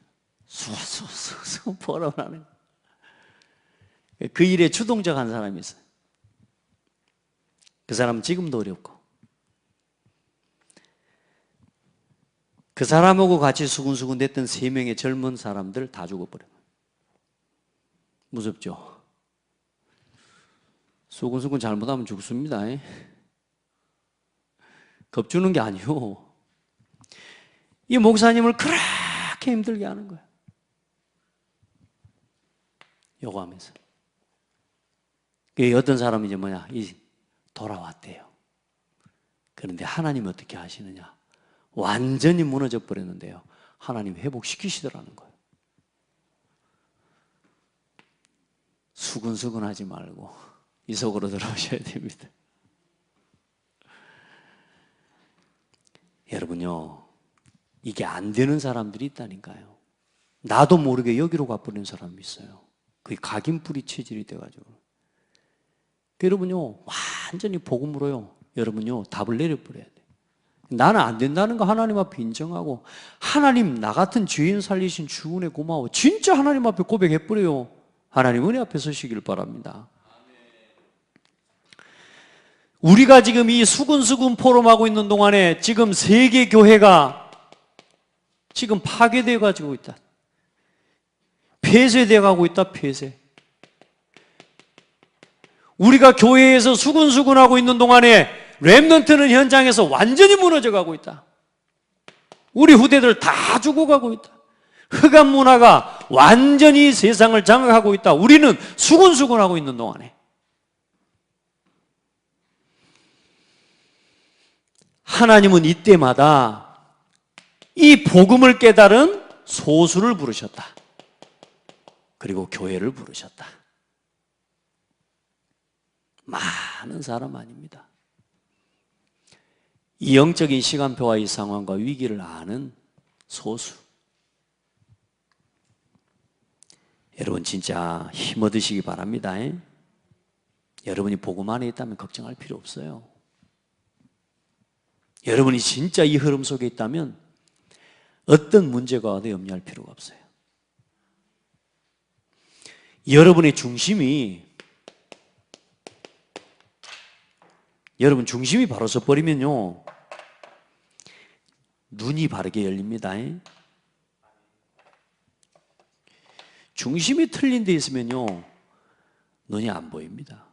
Speaker 1: 수수수수 포럼을 하는 거예요. 그 일에 주동적 한 사람이 있어요. 그 사람은 지금도 어렵고 그 사람하고 같이 수군수군 됐던 3명의 젊은 사람들 다 죽어버려요. 무섭죠? 수군수군 잘못하면 죽습니다. 겁주는 게 아니고 이 목사님을 그렇게 힘들게 하는 거예요. 요구하면서. 어떤 사람이 이제 뭐냐, 돌아왔대요. 그런데 하나님이 어떻게 하시느냐? 완전히 무너져 버렸는데요. 하나님 회복시키시더라는 거예요. 수근수근 하지 말고 이 속으로 들어오셔야 됩니다. 여러분요, 이게 안 되는 사람들이 있다니까요. 나도 모르게 여기로 가버리는 사람이 있어요. 그게 각인뿌리 체질이 돼가지고. 여러분요, 완전히 복음으로요, 여러분요, 답을 내려버려야 돼요. 나는 안 된다는 거 하나님 앞에 인정하고, 하나님 나 같은 죄인 살리신 주 은혜 고마워. 진짜 하나님 앞에 고백해버려요. 하나님 은혜 앞에 서시길 바랍니다. 우리가 지금 이 수근수근 포럼하고 있는 동안에 지금 세계 교회가 지금 파괴되어 가지고 있다. 폐쇄되어 가고 있다. 폐쇄. 우리가 교회에서 수근수근하고 있는 동안에 렘넌트는 현장에서 완전히 무너져 가고 있다. 우리 후대들 다 죽어가고 있다. 흑암 문화가 완전히 세상을 장악하고 있다. 우리는 수근수근하고 있는 동안에 하나님은 이때마다 이 복음을 깨달은 소수를 부르셨다. 그리고 교회를 부르셨다. 많은 사람 아닙니다. 이 영적인 시간표와 이 상황과 위기를 아는 소수. 여러분 진짜 힘 얻으시기 바랍니다. 여러분이 복음 안에 있다면 걱정할 필요 없어요. 여러분이 진짜 이 흐름 속에 있다면 어떤 문제가 와도 염려할 필요가 없어요. 여러분의 중심이 바로 서버리면요, 눈이 바르게 열립니다. 중심이 틀린 데 있으면요, 눈이 안 보입니다.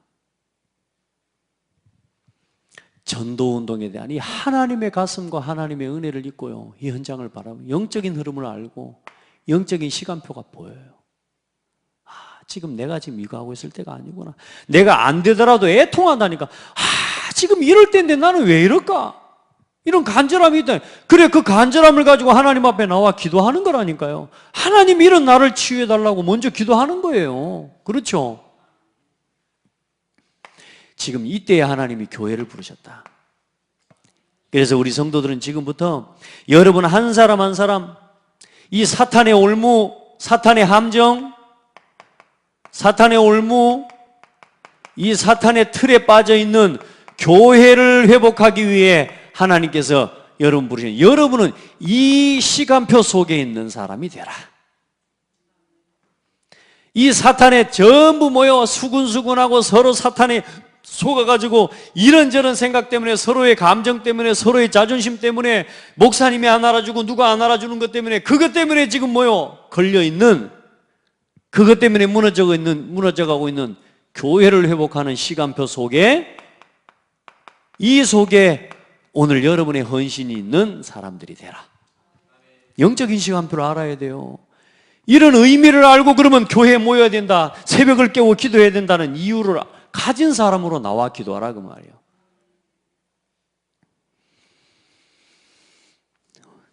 Speaker 1: 전도운동에 대한 이 하나님의 가슴과 하나님의 은혜를 입고요, 이 현장을 바라보면 영적인 흐름을 알고 영적인 시간표가 보여요. 지금 내가 지금 이거 하고 있을 때가 아니구나. 내가 안 되더라도 애통한다니까. 지금 이럴 때인데 나는 왜 이럴까? 이런 간절함이 있다. 그래, 그 간절함을 가지고 하나님 앞에 나와 기도하는 거라니까요. 하나님 이런 나를 치유해달라고 먼저 기도하는 거예요. 그렇죠? 지금 이때에 하나님이 교회를 부르셨다. 그래서 우리 성도들은 지금부터 여러분 한 사람 한 사람 이 사탄의 올무, 사탄의 함정, 사탄의 올무, 이 사탄의 틀에 빠져 있는 교회를 회복하기 위해 하나님께서 여러분 부르신, 여러분은 이 시간표 속에 있는 사람이 되라. 이 사탄에 전부 모여 수군수군하고 서로 사탄에 속아가지고 이런저런 생각 때문에, 서로의 감정 때문에, 서로의 자존심 때문에, 목사님이 안 알아주고 누가 안 알아주는 것 때문에, 그것 때문에 지금 모여 걸려있는, 그것 때문에 무너져가고 있는 교회를 회복하는 시간표 속에, 이 속에 오늘 여러분의 헌신이 있는 사람들이 되라. 영적인 시간표를 알아야 돼요. 이런 의미를 알고 그러면 교회에 모여야 된다, 새벽을 깨고 기도해야 된다는 이유를 가진 사람으로 나와 기도하라 그 말이에요.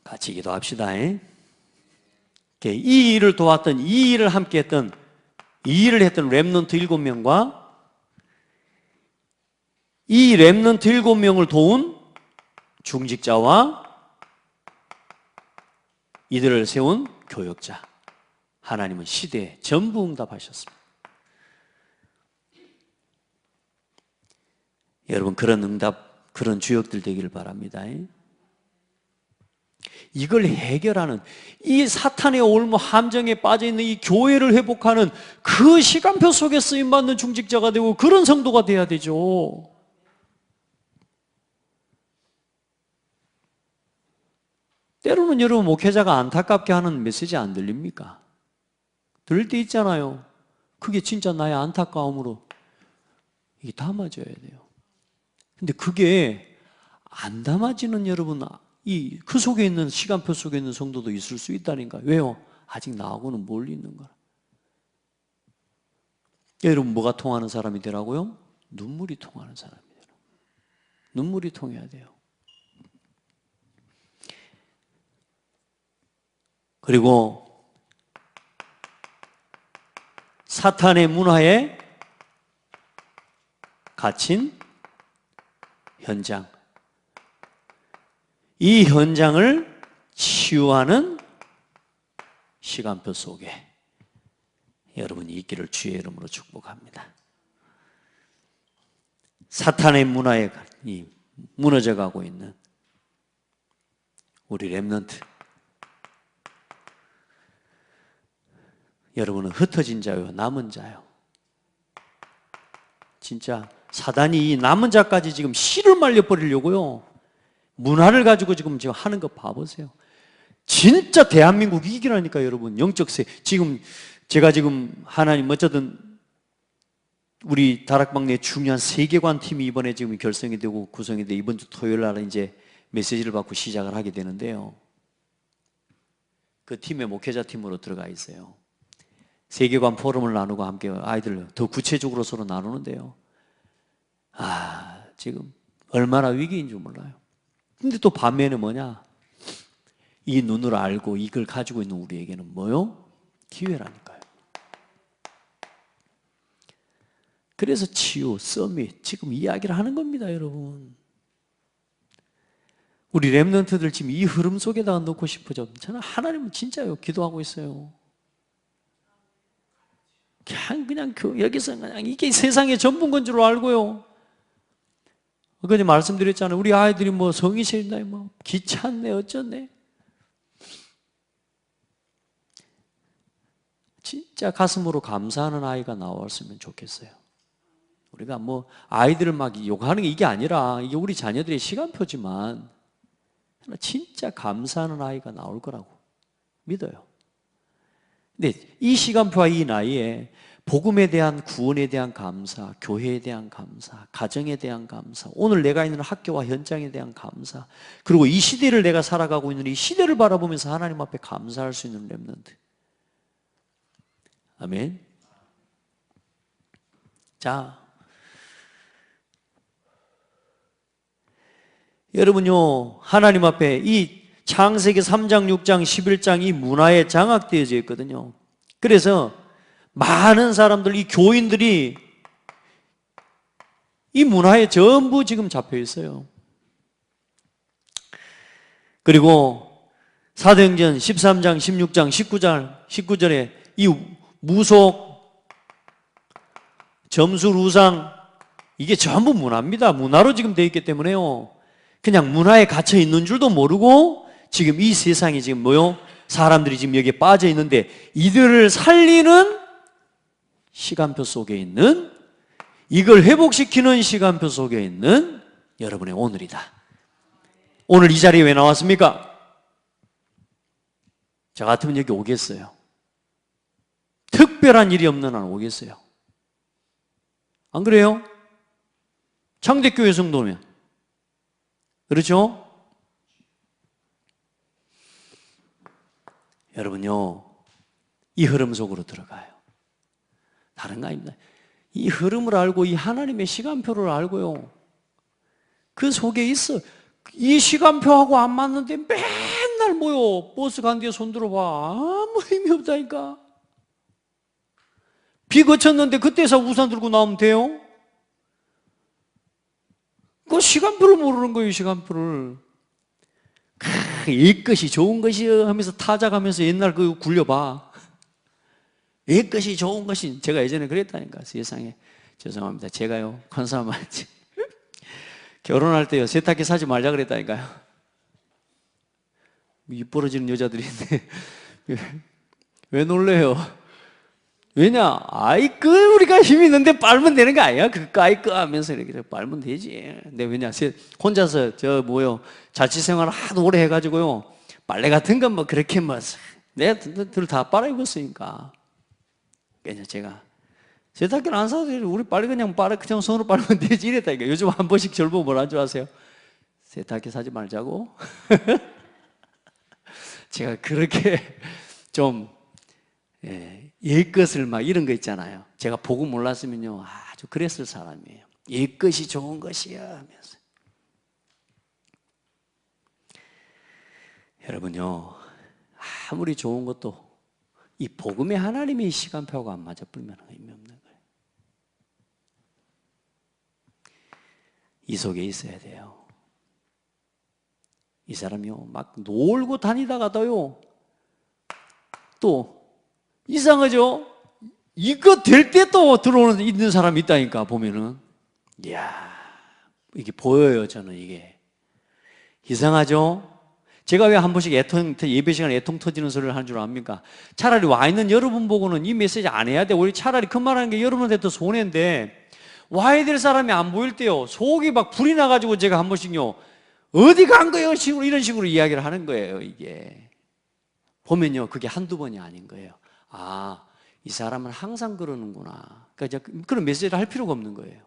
Speaker 1: 같이 기도합시다. 이 일을 도왔던, 이 일을 함께 했던, 이 일을 했던 렘넌트 7명과 이 렘넌트 7명을 도운 중직자와 이들을 세운 교역자, 하나님은 시대에 전부 응답하셨습니다. 여러분 그런 응답, 그런 주역들 되기를 바랍니다. 이걸 해결하는, 이 사탄의 올무 함정에 빠져있는 이 교회를 회복하는 그 시간표 속에 쓰임받는 중직자가 되고 그런 성도가 돼야 되죠. 때로는 여러분 목회자가 안타깝게 하는 메시지 안 들립니까? 들을 때 있잖아요. 그게 진짜 나의 안타까움으로 이게 담아져야 돼요. 근데 그게 안 담아지는 여러분, 그 속에 있는, 시간표 속에 있는 성도도 있을 수 있다니까. 왜요? 아직 나하고는 멀리 있는 거라. 여러분 뭐가 통하는 사람이 되라고요? 눈물이 통하는 사람이 되라. 눈물이 통해야 돼요. 그리고 사탄의 문화에 갇힌 현장, 이 현장을 치유하는 시간표 속에 여러분이 있기를 주의 이름으로 축복합니다. 사탄의 문화에 무너져 가고 있는 우리 렘넌트, 여러분은 흩어진 자요, 남은 자요. 진짜 사단이 이 남은 자까지 지금 씨를 말려버리려고요. 문화를 가지고 지금 하는 거 봐보세요. 진짜 대한민국 이기라니까 여러분. 영적 지금 제가 지금 하나님 어쩌든 우리 다락방내 중요한 세계관 팀이 이번에 지금 결성이 되고 구성이 돼 이번 주 토요일 날 이제 메시지를 받고 시작을 하게 되는데요. 그 팀의 목회자 팀으로 들어가 있어요. 세계관 포럼을 나누고 함께 아이들 더 구체적으로 서로 나누는데요. 지금 얼마나 위기인 줄 몰라요. 근데 또 반면에 뭐냐? 이 눈으로 알고 이걸 가지고 있는 우리에게는 뭐요? 기회라니까요. 그래서 치유, 서밋 지금 이야기를 하는 겁니다, 여러분. 우리 렘넌트들 지금 이 흐름 속에다가 넣고 싶어져. 저는 하나님은 진짜요, 기도하고 있어요. 그냥 여기서 그냥 이게 세상의 전부인 건 줄 알고요. 그전에 말씀드렸잖아요. 우리 아이들이 뭐 성이 싫나, 뭐 귀찮네, 어쩌네. 진짜 가슴으로 감사하는 아이가 나왔으면 좋겠어요. 우리가 뭐 아이들을 막 욕하는 게 이게 아니라 이게 우리 자녀들의 시간표지만 진짜 감사하는 아이가 나올 거라고 믿어요. 근데 이 시간표와 이 나이에 복음에 대한, 구원에 대한 감사, 교회에 대한 감사, 가정에 대한 감사, 오늘 내가 있는 학교와 현장에 대한 감사, 그리고 이 시대를 내가 살아가고 있는 이 시대를 바라보면서 하나님 앞에 감사할 수 있는 렘넌트. 아멘. 자, 여러분요, 하나님 앞에 이 창세기 3장, 6장, 11장 이 문화에 장악되어져 있거든요. 그래서 많은 사람들, 이 교인들이 이 문화에 전부 지금 잡혀 있어요. 그리고 사도행전 13장, 16장, 19절에 이 무속, 점술, 우상 이게 전부 문화입니다. 문화로 지금 되어 있기 때문에요. 그냥 문화에 갇혀 있는 줄도 모르고 지금 이 세상이 지금 뭐요? 사람들이 지금 여기에 빠져 있는데 이들을 살리는 시간표 속에 있는, 이걸 회복시키는 시간표 속에 있는 여러분의 오늘이다. 오늘 이 자리에 왜 나왔습니까? 저 같으면 여기 오겠어요. 특별한 일이 없는 한 오겠어요. 안 그래요? 창대교회 성도면. 그렇죠? 여러분요, 이 흐름 속으로 들어가요. 다른 거 아닙니다. 이 흐름을 알고 이 하나님의 시간표를 알고요, 그 속에 있어. 이 시간표하고 안 맞는데 맨날 뭐요, 버스 간 뒤에 손 들어봐. 아무 의미 없다니까. 비 그쳤는데 그때서 우산 들고 나오면 돼요? 그 시간표를 모르는 거예요, 시간표를. 옛것이 좋은 것이요 하면서 타작하면서 옛날 그 굴려봐. 옛것이 좋은 것이, 제가 예전에 그랬다니까. 세상에, 죄송합니다. 제가요, 컨사마 결혼할 때요, 세탁기 사지 말자 그랬다니까요. 입 벌어지는 여자들인데 왜 놀래요? 왜냐? 우리가 힘이 있는데 빨면 되는 거 아니야? 하면서 이렇게 빨면 되지. 근데 왜냐? 혼자서 자취생활을 하도 오래 해가지고요, 빨래 같은 건 뭐 그렇게 내들 다 빨아 입었으니까. 그래서 제가 세탁기를 안 사도 우리 빨래 그냥 손으로 빨면 되지 이랬다니까. 요즘 한 번씩 절 보고 뭐라는 줄 아세요? 세탁기 사지 말자고? 제가 그렇게 좀, 옛것을 막 이런 거 있잖아요. 제가 보고 몰랐으면요, 아주 그랬을 사람이에요. 옛것이 좋은 것이야 하면서. 여러분요, 아무리 좋은 것도 이 복음의 하나님의 시간표가 안 맞아 불면 의미 없는 거예요. 이 속에 있어야 돼요. 이 사람이요, 막 놀고 다니다가도요, 또 이상하죠? 이거 될 때 또 들어오는 있는 사람이 있다니까. 보면은, 이야, 이게 보여요. 저는 이게 이상하죠? 제가 왜 한 번씩 예배 시간에 애통 터지는 소리를 하는 줄 압니까? 차라리 와 있는 여러분 보고는 이 메시지 안 해야 돼. 우리 차라리 그 말하는 게 여러분한테 더 손해인데, 와야 될 사람이 안 보일 때요, 속이 막 불이 나가지고 제가 한 번씩요, 어디 간 거예요? 이런 식으로 이야기를 하는 거예요. 이게 보면요, 그게 한두 번이 아닌 거예요. 이 사람은 항상 그러는구나. 그러니까 그런 메시지를 할 필요가 없는 거예요.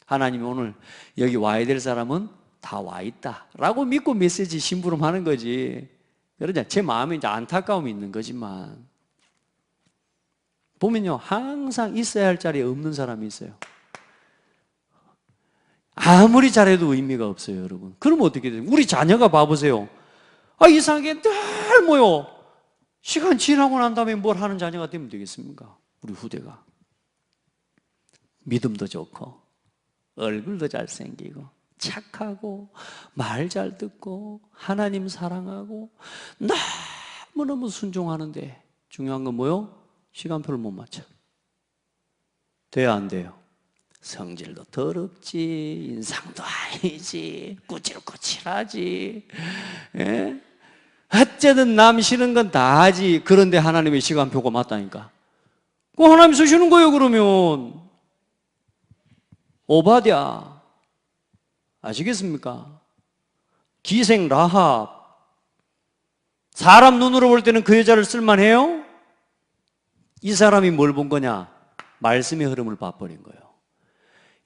Speaker 1: 하나님이 오늘 여기 와야 될 사람은 다 와 있다 라고 믿고 메시지 심부름하는 거지. 그러자 제 마음에 이제 안타까움이 있는 거지만, 보면요, 항상 있어야 할 자리에 없는 사람이 있어요. 아무리 잘해도 의미가 없어요, 여러분. 그러면 어떻게 돼요? 우리 자녀가 봐보세요. 이상하게 늘 뭐요, 시간 지나고 난 다음에 뭘 하는 자녀가 되면 되겠습니까? 우리 후대가 믿음도 좋고 얼굴도 잘생기고 착하고 말 잘 듣고 하나님 사랑하고 너무너무 순종하는데 중요한 건 뭐요? 시간표를 못 맞춰. 돼야 안 돼요? 성질도 더럽지, 인상도 아니지, 꾸질꾸질하지, 어쨌든 남 싫은 건 다 하지. 그런데 하나님의 시간표가 맞다니까. 그 하나님 쓰시는 거예요. 그러면 오바댜 아시겠습니까? 기생 라합, 사람 눈으로 볼 때는 그 여자를 쓸만해요? 이 사람이 뭘 본 거냐? 말씀의 흐름을 봐버린 거예요.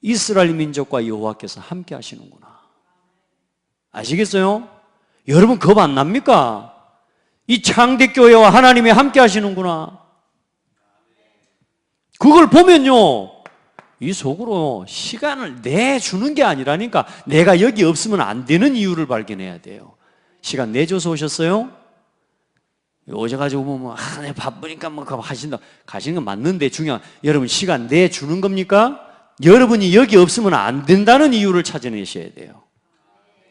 Speaker 1: 이스라엘 민족과 여호와께서 함께 하시는구나. 아시겠어요? 여러분 겁 안 납니까? 이 창대교회와 하나님이 함께 하시는구나. 그걸 보면요, 이 속으로 시간을 내주는 게 아니라니까. 내가 여기 없으면 안 되는 이유를 발견해야 돼요. 시간 내줘서 오셨어요? 오셔가지고 뭐 내가 바쁘니까 뭐 하신다. 가시는 건 맞는데 중요한, 여러분 시간 내주는 겁니까? 여러분이 여기 없으면 안 된다는 이유를 찾아내셔야 돼요.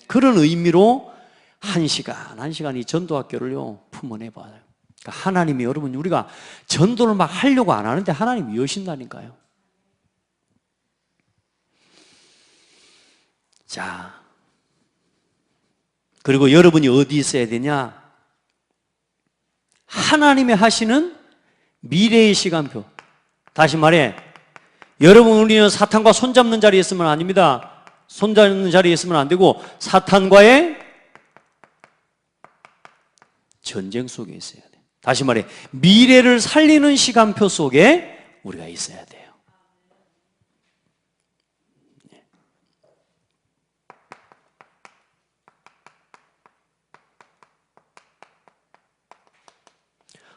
Speaker 1: 그런 의미로 한 시간 이 전도학교를요 품어내봐요. 그러니까 하나님이, 여러분 우리가 전도를 막 하려고 안 하는데 하나님이 여신다니까요. 자, 그리고 여러분이 어디 있어야 되냐? 하나님이 하시는 미래의 시간표. 다시 말해, 여러분 우리는 사탄과 손잡는 자리에 있으면 아닙니다. 손잡는 자리에 있으면 안 되고 사탄과의 전쟁 속에 있어야 돼요. 다시 말해, 미래를 살리는 시간표 속에 우리가 있어야 돼요.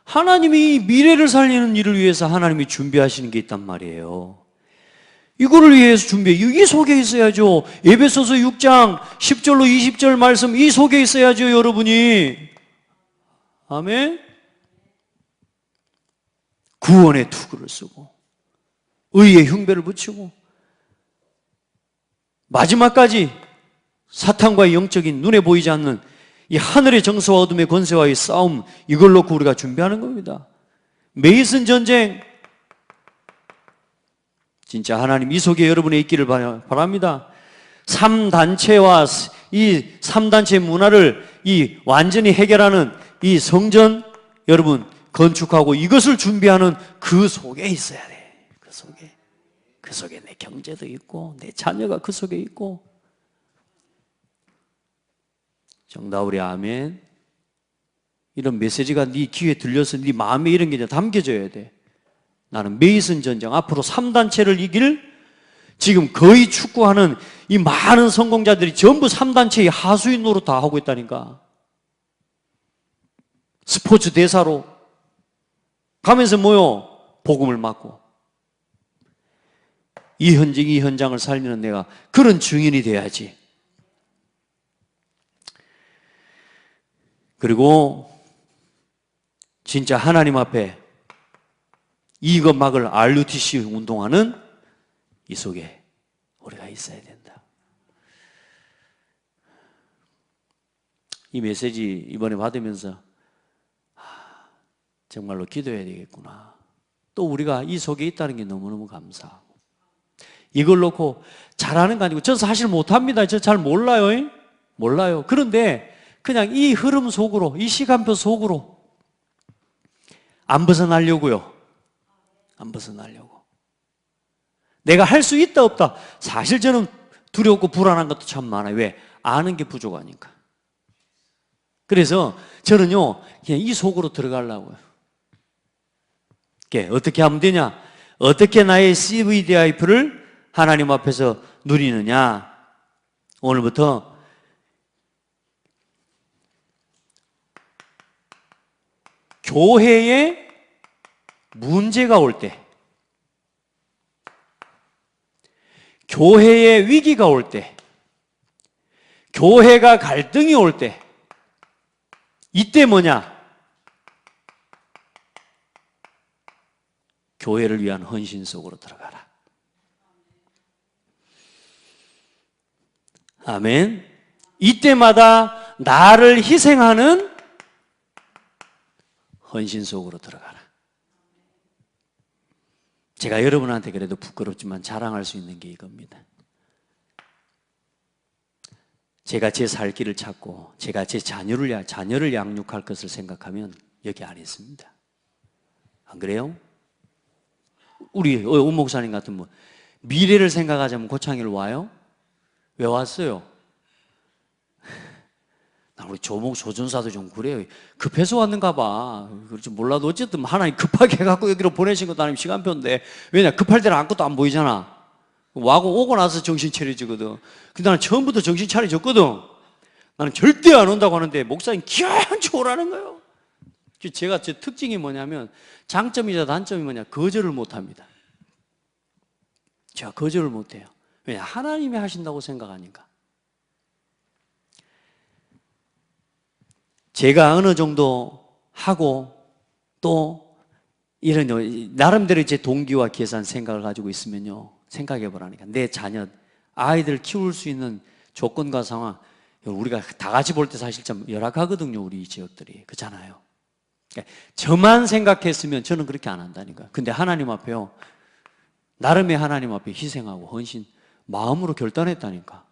Speaker 1: 하나님이 미래를 살리는 일을 위해서 하나님이 준비하시는 게 있단 말이에요. 이거를 위해서 준비해. 이 속에 있어야죠. 에베소서 6장 10절로 20절 말씀, 이 속에 있어야죠, 여러분이. 아멘. 구원의 투구를 쓰고 의의 흉배를 붙이고 마지막까지 사탄과의 영적인 눈에 보이지 않는 이 하늘의 정서와 어둠의 권세와의 싸움, 이걸 놓고 우리가 준비하는 겁니다. 메이슨 전쟁, 진짜 하나님 이 속에 여러분의 있기를 바랍니다. 3단체와 이 3단체 문화를 완전히 해결하는 이 성전, 여러분 건축하고 이것을 준비하는 그 속에 있어야 돼. 그 속에 내 경제도 있고 내 자녀가 그 속에 있고. 정다우리 아멘. 이런 메시지가 네 귀에 들려서 네 마음에 이런 게 담겨져야 돼. 나는 메이슨 전쟁, 앞으로 3단체를 이길, 지금 거의 축구하는 이 많은 성공자들이 전부 3단체의 하수인 노릇 다 하고 있다니까. 스포츠 대사로 가면서 뭐요? 복음을 맡고. 이 현장을 살리는 내가 그런 증인이 돼야지. 그리고 진짜 하나님 앞에 이거 막을 RUTC 운동하는 이 속에 우리가 있어야 된다. 이 메시지 이번에 받으면서 정말로 기도해야 되겠구나. 또 우리가 이 속에 있다는 게 너무너무 감사하고, 이걸 놓고 잘하는 거 아니고, 저 사실 못합니다. 저 잘 몰라요. 몰라요. 그런데 그냥 이 흐름 속으로, 이 시간표 속으로 안 벗어나려고요. 안 벗어나려고. 내가 할 수 있다 없다, 사실 저는 두렵고 불안한 것도 참 많아요. 왜? 아는 게 부족하니까. 그래서 저는요 그냥 이 속으로 들어가려고요. 어떻게 하면 되냐? 어떻게 나의 CVDIP를 하나님 앞에서 누리느냐? 오늘부터 교회에 문제가 올 때, 교회에 위기가 올 때, 교회가 갈등이 올 때, 이때 뭐냐? 교회를 위한 헌신 속으로 들어가라. 아멘. 이때마다 나를 희생하는 헌신 속으로 들어가라. 제가 여러분한테 그래도 부끄럽지만 자랑할 수 있는 게 이겁니다. 제가 제 살 길을 찾고 제가 제 자녀를 양육할 것을 생각하면 여기 안 있습니다. 안 그래요? 우리 오 목사님 같은 분, 미래를 생각하자면 고창일 와요? 왜 왔어요? 우리 조전사도 좀 그래요. 급해서 왔는가 봐. 그렇지 몰라도 어쨌든 하나님 급하게 해갖고 여기로 보내신 것도 아니면 시간표인데, 왜냐? 급할 때는 아무것도 안 보이잖아. 오고 나서 정신 차려지거든. 근데 나는 처음부터 정신 차려졌거든. 나는 절대 안 온다고 하는데 목사님 기어이 오라는 거예요. 제가 제 특징이 뭐냐면, 장점이자 단점이 뭐냐? 거절을 못 합니다. 제가 거절을 못해요. 왜냐? 하나님이 하신다고 생각하니까. 제가 어느 정도 하고 또 이런 나름대로 제 동기와 계산 생각을 가지고 있으면요, 생각해 보라니까. 내 자녀, 아이들 키울 수 있는 조건과 상황, 우리가 다 같이 볼 때 사실 좀 열악하거든요, 우리 지역들이. 그렇잖아요. 저만 생각했으면 저는 그렇게 안 한다니까요. 근데 하나님 앞에요, 나름의 하나님 앞에 희생하고 헌신, 마음으로 결단했다니까.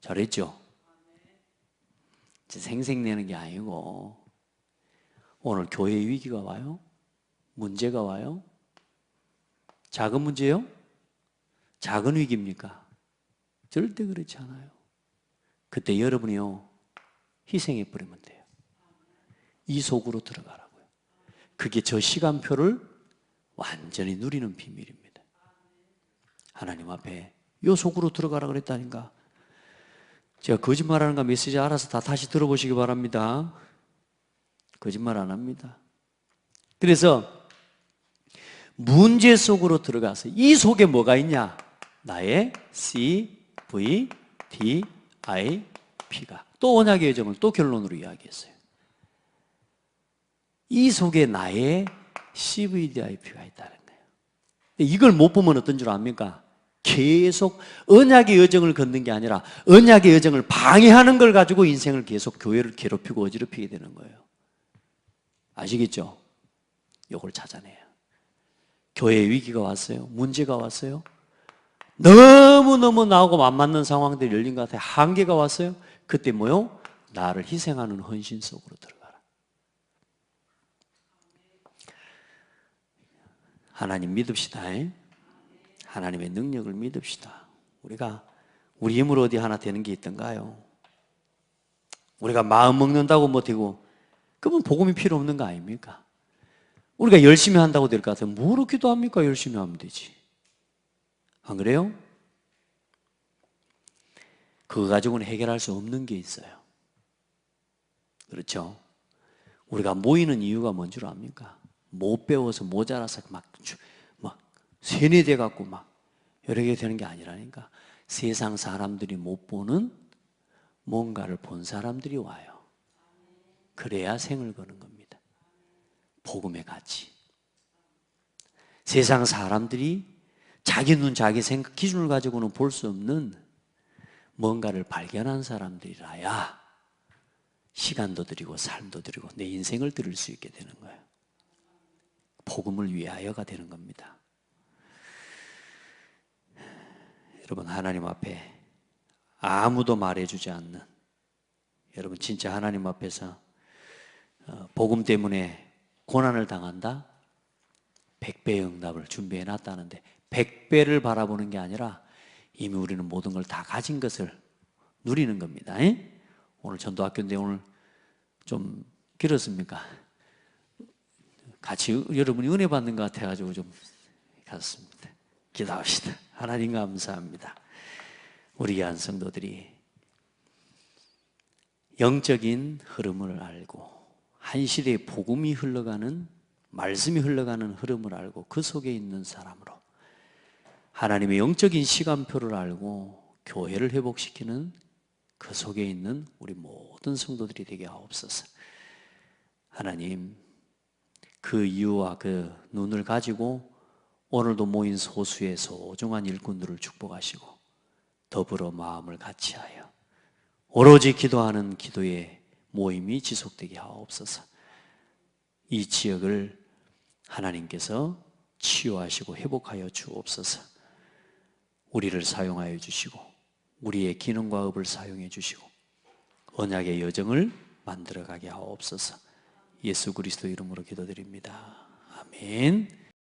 Speaker 1: 잘했죠? 생색내는 게 아니고, 오늘 교회 위기가 와요? 문제가 와요? 작은 문제요? 작은 위기입니까? 절대 그렇지 않아요. 그때 여러분이요, 희생해버리면 돼요. 이 속으로 들어가라고요. 그게 저 시간표를 완전히 누리는 비밀입니다. 하나님 앞에 요 속으로 들어가라 그랬다니까. 제가 거짓말하는 거 메시지 알아서 다 다시 들어보시기 바랍니다. 거짓말 안 합니다. 그래서 문제 속으로 들어가서 이 속에 뭐가 있냐? 나의 CVDIP가 또 언약의 여정을 또 결론으로 이야기했어요. 이 속에 나의 CVDIP가 있다는 거예요. 이걸 못 보면 어떤 줄 압니까? 계속 언약의 여정을 걷는 게 아니라 언약의 여정을 방해하는 걸 가지고 인생을 계속 교회를 괴롭히고 어지럽히게 되는 거예요. 아시겠죠? 이걸 찾아내요. 교회에 위기가 왔어요. 문제가 왔어요. 너무너무 나하고 안 맞는 상황들이 열린 것 같아요. 한계가 왔어요. 그때 뭐요? 나를 희생하는 헌신 속으로 들어가라. 하나님 믿읍시다. 하나님의 능력을 믿읍시다. 우리가 우리 힘으로 어디 하나 되는 게 있던가요? 우리가 마음 먹는다고 못하고 그러면 복음이 필요 없는 거 아닙니까? 우리가 열심히 한다고 될 것 같아요. 뭐로 기도합니까? 열심히 하면 되지. 안 그래요? 그거 가지고는 해결할 수 없는 게 있어요. 그렇죠? 우리가 모이는 이유가 뭔 줄 압니까? 못 배워서 모자라서 막 세뇌돼 갖고 막 여러 개 되는 게 아니라니까. 세상 사람들이 못 보는 뭔가를 본 사람들이 와요. 그래야 생을 거는 겁니다. 복음의 가치. 세상 사람들이 자기 눈, 자기 생각, 기준을 가지고는 볼 수 없는 뭔가를 발견한 사람들이라야 시간도 드리고 삶도 드리고 내 인생을 드릴 수 있게 되는 거예요. 복음을 위하여가 되는 겁니다. 여러분, 하나님 앞에 아무도 말해주지 않는, 여러분 진짜 하나님 앞에서 복음 때문에 고난을 당한다? 100배의 응답을 준비해 놨다는데 100배를 바라보는 게 아니라 이미 우리는 모든 걸 다 가진 것을 누리는 겁니다. 오늘 전도학교인데 오늘 좀 길었습니까? 같이 여러분이 은혜 받는 것 같아가지고 좀 갔습니다. 기도합시다. 하나님 감사합니다. 우리 한 성도들이 영적인 흐름을 알고 한 시대에 복음이 흘러가는, 말씀이 흘러가는 흐름을 알고 그 속에 있는 사람으로 하나님의 영적인 시간표를 알고 교회를 회복시키는 그 속에 있는 우리 모든 성도들이 되게 하옵소서. 하나님, 그 이유와 그 눈을 가지고 오늘도 모인 소수의 소중한 일꾼들을 축복하시고 더불어 마음을 같이하여 오로지 기도하는 기도의 모임이 지속되게 하옵소서. 이 지역을 하나님께서 치유하시고 회복하여 주옵소서. 우리를 사용하여 주시고 우리의 기능과 업을 사용해 주시고 언약의 여정을 만들어가게 하옵소서. 예수 그리스도 이름으로 기도드립니다. 아멘.